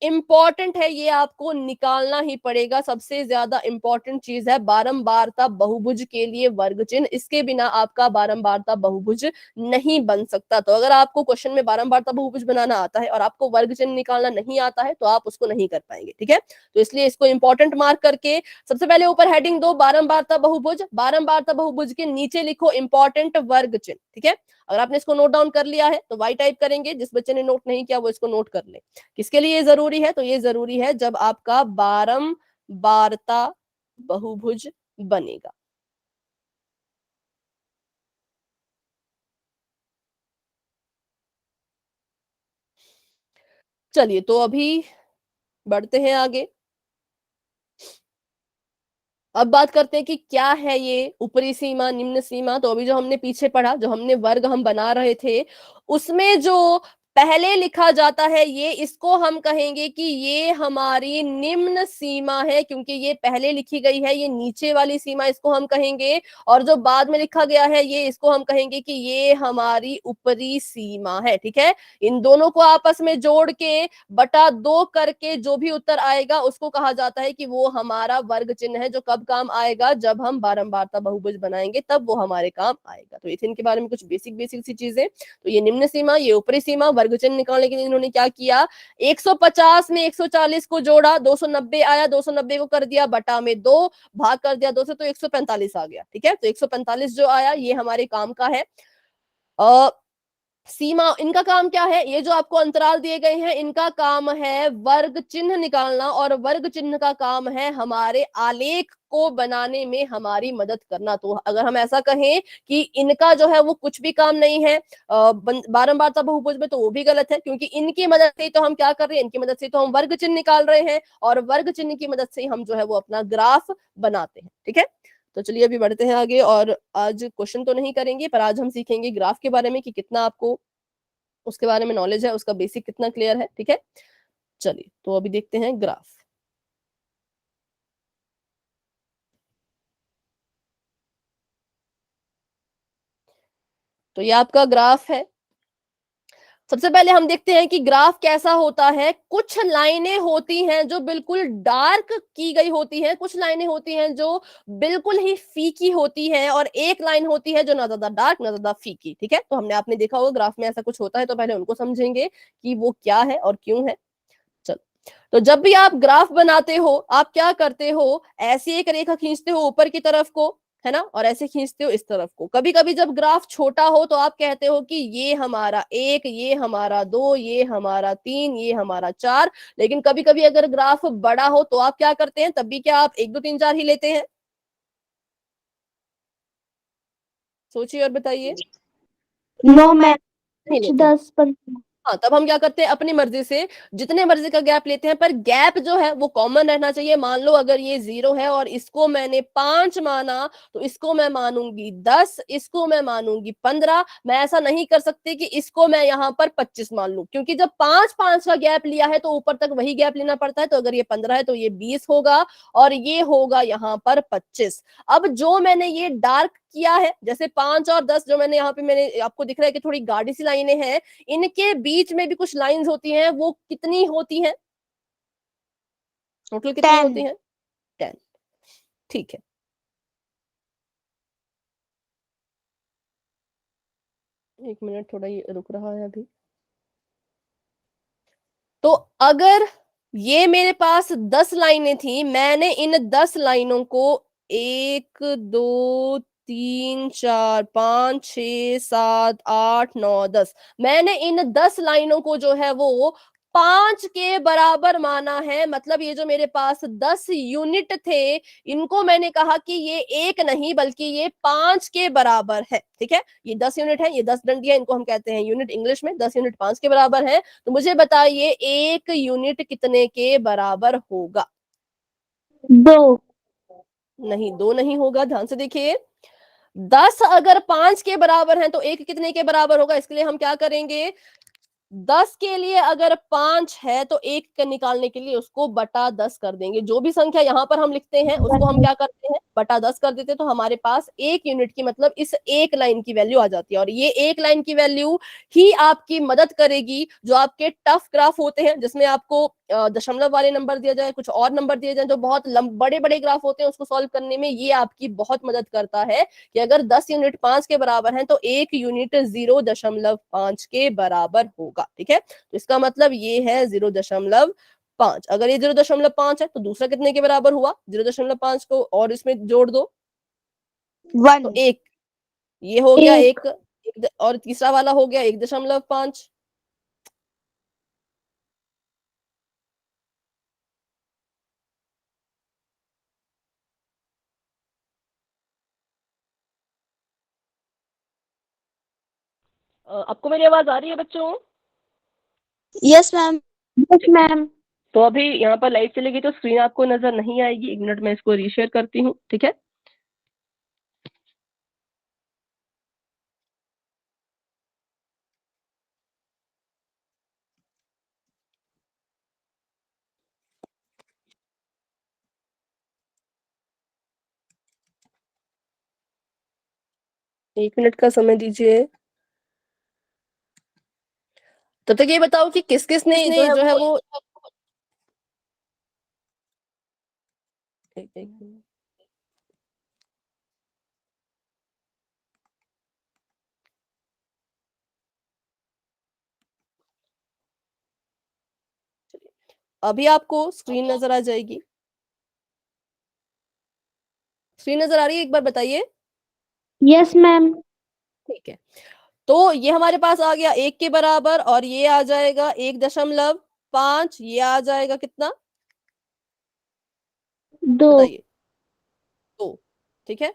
इंपॉर्टेंट है, ये आपको निकालना ही पड़ेगा। सबसे ज्यादा इंपॉर्टेंट चीज है बारंबारता बहुभुज के लिए वर्ग चिन्ह, इसके बिना आपका बारंबारता बहुभुज नहीं बन सकता। तो अगर आपको क्वेश्चन में बारंबारता बहुभुज बनाना आता है और आपको वर्ग चिन्ह निकालना नहीं आता है तो आप उसको नहीं कर पाएंगे, ठीक है। तो इसलिए इसको इंपॉर्टेंट मार्क करके सबसे पहले ऊपर हेडिंग दो बारंबारता बहुभुज, बारंबारता बहुभुज के नीचे लिखो इंपॉर्टेंट वर्ग चिन्ह, ठीक है। अगर आपने इसको नोट डाउन कर लिया है तो वाई टाइप करेंगे, जिस बच्चे ने नोट नहीं किया वो इसको नोट कर ले। किसके लिए ये जरूरी है, तो ये जरूरी है जब आपका बारंबारता बहुभुज बनेगा। चलिए, तो अभी बढ़ते हैं आगे। अब बात करते हैं कि क्या है ये ऊपरी सीमा निम्न सीमा। तो अभी जो हमने पीछे पढ़ा, जो हमने वर्ग हम बना रहे थे, उसमें जो पहले लिखा जाता है ये, इसको हम कहेंगे कि ये हमारी निम्न सीमा है, क्योंकि ये पहले लिखी गई है, ये नीचे वाली सीमा इसको हम कहेंगे। और जो बाद में लिखा गया है ये, इसको हम कहेंगे कि ये हमारी ऊपरी सीमा है, ठीक है। इन दोनों को आपस में जोड़ के बटा 2 करके जो भी उत्तर आएगा उसको कहा जाता है कि वो हमारा वर्ग चिन्ह है, जो कब काम आएगा, जब हम बारंबारता बहुभुज बनाएंगे तब वो हमारे काम आएगा। तो इथिन के बारे में कुछ बेसिक बेसिक सी चीजें, तो ये निम्न सीमा, ये ऊपरी सीमा, वर्ग चिन्ह निकालने के लिए इन्होंने क्या किया, 150 में 140 को जोड़ा, 290 आया, 290 को कर दिया बटा में 2, भाग कर दिया 2 से, तो 145 आ गया। ठीक है, तो 145 जो आया ये हमारे काम का है। सीमा, इनका काम क्या है, ये जो आपको अंतराल दिए गए हैं इनका काम है वर्ग चिन्ह निकालना, और वर्ग चिन्ह का काम है हमारे आलेख को बनाने में हमारी मदद करना। तो अगर हम ऐसा कहें कि इनका जो है वो कुछ भी काम नहीं है बारंबारता बहुभुज में, तो वो भी गलत है, क्योंकि इनकी मदद से तो हम क्या कर रहे हैं, इनकी मदद से तो हम वर्ग चिन्ह निकाल रहे हैं, और वर्ग चिन्ह की मदद से हम जो है वो अपना ग्राफ बनाते हैं। ठीक है, तो चलिए अभी बढ़ते हैं आगे, और आज क्वेश्चन तो नहीं करेंगे, पर आज हम सीखेंगे ग्राफ के बारे में कि कितना आपको उसके बारे में नॉलेज है, उसका बेसिक कितना क्लियर है। ठीक है, चलिए तो अभी देखते हैं ग्राफ। तो ये आपका ग्राफ है। सबसे पहले हम देखते हैं कि ग्राफ कैसा होता है। कुछ लाइनें होती हैं जो बिल्कुल डार्क की गई होती हैं, कुछ लाइनें होती हैं जो बिल्कुल ही फीकी होती हैं, और एक लाइन होती है जो ना ज्यादा डार्क ना ज्यादा फीकी। ठीक है, तो आपने देखा होगा ग्राफ में ऐसा कुछ होता है, तो पहले उनको समझेंगे कि वो क्या है और क्यों है। चलो, तो जब भी आप ग्राफ बनाते हो आप क्या करते हो, ऐसी एक रेखा खींचते हो ऊपर की तरफ को, है ना, और ऐसे खींचते हो इस तरफ को। कभी कभी जब ग्राफ छोटा हो तो आप कहते हो कि ये हमारा 1, ये हमारा 2, ये हमारा 3, ये हमारा 4। लेकिन कभी कभी अगर ग्राफ बड़ा हो तो आप क्या करते हैं, तब भी क्या आप 1 2 3 4 ही लेते हैं? सोचिए और बताइए। नो मैम, नहीं कुछ लेते हैं। 10-15। हाँ, तब हम क्या करते हैं, अपनी मर्जी से जितने मर्जी का गैप लेते हैं, पर गैप जो है वो कॉमन रहना चाहिए। मान लो अगर ये 0 है और इसको मैंने 5 माना, तो इसको मैं मानूंगी 10, इसको मैं मानूंगी 15। मैं ऐसा नहीं कर सकती कि इसको मैं यहाँ पर 25 मान लूं, क्योंकि जब 5-5 का गैप लिया है तो ऊपर तक वही गैप लेना पड़ता है। तो अगर ये 15 है तो ये 20 होगा, और ये होगा यहाँ पर 25। अब जो मैंने ये डार्क किया है, जैसे 5 और 10, जो मैंने यहाँ पे, मैंने आपको दिख रहा है कि थोड़ी गाढ़ी सी लाइनें हैं, इनके बीच में भी कुछ लाइंस होती हैं, वो कितनी होती हैं, टोटल कितनी 10। होती हैं? 10। ठीक है, एक मिनट, थोड़ा ये रुक रहा है अभी। तो अगर ये मेरे पास 10 लाइनें थी, मैंने इन 10 लाइनों को 1 2 3 4 5 6 7 8 9 10, मैंने इन 10 लाइनों को जो है वो 5 के बराबर माना है। मतलब ये जो मेरे पास 10 यूनिट थे, इनको मैंने कहा कि ये 1 नहीं बल्कि ये 5 के बराबर है। ठीक है, ये 10 यूनिट है, ये 10 डंडी है, इनको हम कहते हैं यूनिट इंग्लिश में। 10 यूनिट 5 के बराबर है। तो मुझे बताइए 1 यूनिट कितने के बराबर होगा? 2। नहीं, 2 नहीं होगा, ध्यान से देखिए। 10 अगर 5 के बराबर है तो 1 कितने के बराबर होगा? इसके लिए हम क्या करेंगे, 10 के लिए अगर 5 है तो 1 का निकालने के लिए उसको बटा 10 कर देंगे। जो भी संख्या यहाँ पर हम लिखते हैं उसको हम क्या करते हैं, बटा 10 कर देते हैं। तो हमारे पास 1 यूनिट की, मतलब इस एक लाइन की वैल्यू आ जाती है। और ये एक लाइन की वैल्यू ही आपकी मदद करेगी, जो आपके टफ ग्राफ होते हैं जिसमें आपको दशमलव वाले नंबर दिया जाए, कुछ और नंबर दिए जाए, जो बहुत बड़े बड़े ग्राफ होते हैं, उसको सॉल्व करने में ये आपकी बहुत मदद करता है कि अगर 10 यूनिट 5 के बराबर है तो 1 यूनिट 0.5 के बराबर होगा। ठीक है, तो इसका मतलब ये है 0.5। अगर ये 0.5 है तो दूसरा कितने के बराबर हुआ, 0.5 को और इसमें जोड़ दो 1। तो 1, ये हो गया 1। 1, और तीसरा वाला हो गया 1.5। आपको मेरी आवाज आ रही है बच्चों? Yes ma'am. Yes ma'am. तो अभी यहाँ पर लाइट चलेगी तो स्क्रीन आपको नजर नहीं आएगी। 1 मिनट में इसको रीशेयर करती हूँ। ठीक है, एक मिनट का समय दीजिए। तब तक ये बताओ कि किस किस ने जो है वो एक मिनट। अभी आपको स्क्रीन नजर आ जाएगी, स्क्रीन नजर आ रही है, एक बार बताइए। Yes ma'am. ठीक है, तो ये हमारे पास आ गया 1 के बराबर, और ये आ जाएगा 1.5, ये आ जाएगा कितना, 2। बताइए, 2। ठीक है,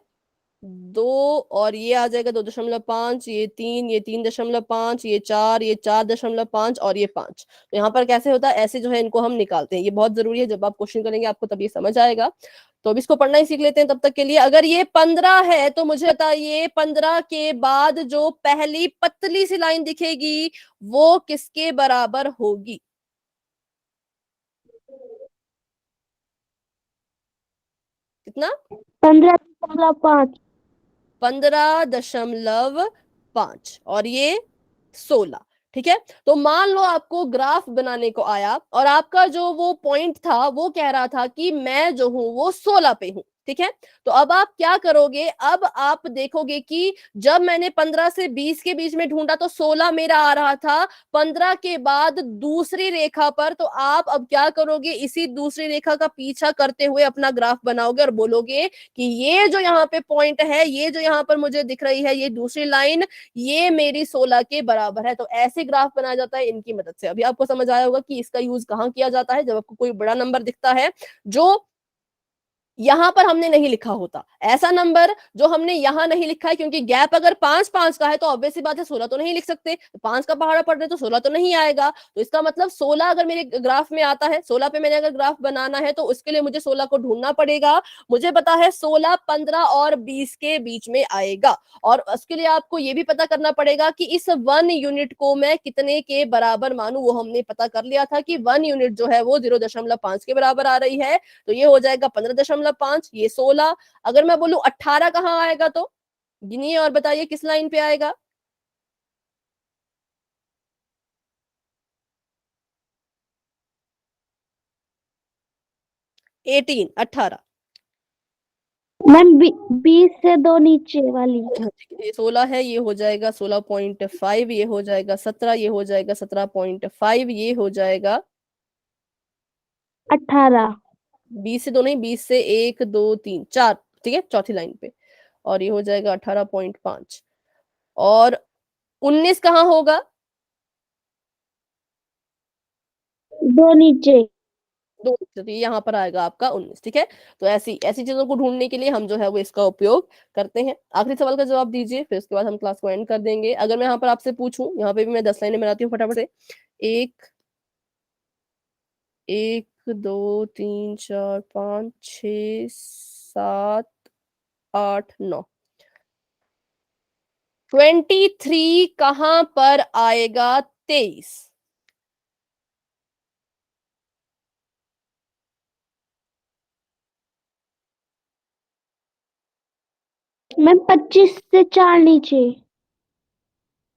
2, और ये आ जाएगा 2.5, ये 3, ये 3.5, ये 4, ये 4.5, और ये 5। तो यहाँ पर कैसे होता है, ऐसे जो है इनको हम निकालते हैं, ये बहुत जरूरी है, जब आप क्वेश्चन करेंगे आपको तब ये समझ आएगा। तो अब इसको पढ़ना ही सीख लेते हैं तब तक के लिए। अगर ये 15 है तो मुझे बताइए 15 के बाद जो पहली पतली सी लाइन दिखेगी वो किसके बराबर होगी? कितना? 15.5। 15.5, और ये 16। ठीक है, तो मान लो आपको ग्राफ बनाने को आया और आपका जो वो पॉइंट था वो कह रहा था कि मैं जो हूं वो 16 पे हूं। ठीक है, तो अब आप क्या करोगे, अब आप देखोगे कि जब मैंने 15 से 20 के बीच में ढूंढा तो 16 मेरा आ रहा था। 15 के बाद दूसरी रेखा पर, तो आप अब क्या करोगे, इसी दूसरी रेखा का पीछा करते हुए अपना ग्राफ बनाओगे और बोलोगे कि ये जो यहाँ पे पॉइंट है, ये जो यहाँ पर मुझे दिख रही है ये दूसरी लाइन, ये मेरी 16 के बराबर है। तो ऐसे ग्राफ बनाया जाता है इनकी मदद से। अभी आपको समझ आया होगा कि इसका यूज कहाँ किया जाता है, जब आपको कोई बड़ा नंबर दिखता है जो यहां पर हमने नहीं लिखा होता, ऐसा नंबर जो हमने यहां नहीं लिखा है, क्योंकि गैप अगर 5-5 का है तो ऑब्वियस सी बात है 16 तो नहीं लिख सकते, 5 का पहाड़ा पड़ रहे तो 16 तो नहीं आएगा। तो इसका मतलब 16 अगर मेरे ग्राफ में आता है, 16 पे मैंने अगर ग्राफ बनाना है तो उसके लिए मुझे 16 को ढूंढना पड़ेगा। मुझे पता है 16, 15 और 20 के बीच में आएगा, और उसके लिए आपको ये भी पता करना पड़ेगा कि इस 1 यूनिट को मैं कितने के बराबर मानूं। वो हमने पता कर लिया था कि 1 यूनिट जो है वो 0.5 के बराबर आ रही है, तो ये हो जाएगा 15.5, ये 16। अगर मैं बोलूं 18 कहाँ आएगा, तो गिनिए और बताइए किस लाइन पे आएगा। एटीन, 18। मैम 20 से 2 नीचे वाली। ये 16 है, ये हो जाएगा 16.5, ये हो जाएगा 17, ये हो जाएगा 17.5, ये हो जाएगा 18। 20 से 2 नहीं, 20 से 1, 2, 3, 4। ठीक है, चौथी लाइन पे, और ये हो जाएगा 18.5। और 19 कहाँ होगा? 2 नीचे। दो, तो ये यहाँ पर आएगा आपका 19। ठीक है, तो ऐसी ऐसी चीजों को ढूंढने के लिए हम जो है वो इसका उपयोग करते हैं। आखिरी सवाल का जवाब दीजिए, फिर उसके बाद हम क्लास को एंड कर देंगे। अगर मैं यहाँ पर आपसे पूछूं, यहाँ पे भी मैं 10 लाइनें बनाती हूँ फटाफट से। 1, 1, 2, 3, 4, 5, 6, 7, 8, 9। 23 कहाँ पर आएगा? 23। मैम 25 से 4 नीचे।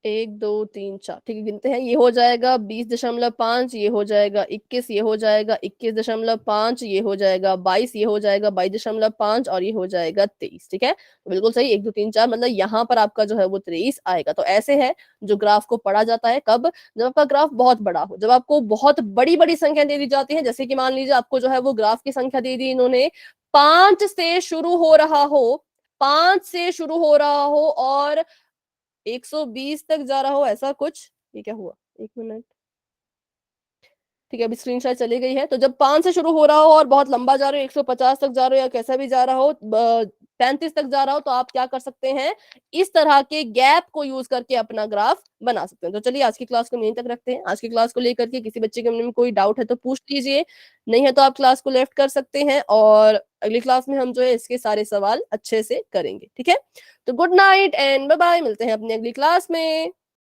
1, 2, 3, 4। ठीक है, गिनते हैं। ये हो जाएगा 20.5, ये हो जाएगा 21, ये हो जाएगा 21.5, ये हो जाएगा 22, ये हो जाएगा 22.5, और ये हो जाएगा 23। ठीक है, तो बिल्कुल सही, 1, 2, 3, 4, मतलब यहाँ पर आपका जो है वो 23 आएगा। तो ऐसे है जो ग्राफ को पढ़ा जाता है। कब? जब आपका ग्राफ बहुत बड़ा हो, जब आपको बहुत बड़ी बड़ी संख्या दे दी जाती है। जैसे कि मान लीजिए आपको जो है वो ग्राफ की संख्या दे दी इन्होंने, 5 से शुरू हो रहा हो, 5 से शुरू हो रहा हो और 120 तक जा रहा हो, ऐसा कुछ। ये क्या हुआ, 1 मिनट। ठीक है, अभी स्क्रीनशॉट चली गई है। तो जब 5 से शुरू हो रहा हो और बहुत लंबा जा रहे हो, 150 तक जा रहे हो, या कैसा भी जा रहा हो, 35 तक जा रहा हो, तो आप क्या कर सकते हैं, इस तरह के गैप को यूज करके अपना ग्राफ बना सकते हैं। तो चलिए आज की क्लास को यहीं तक रखते हैं। आज की क्लास को लेकर के किसी बच्चे के मन में कोई डाउट है तो पूछ लीजिए, नहीं है तो आप क्लास को लेफ्ट कर सकते हैं, और अगली क्लास में हम जो है इसके सारे सवाल अच्छे से करेंगे। ठीक है, तो good night and bye bye, मिलते हैं अपनी अगली क्लास में।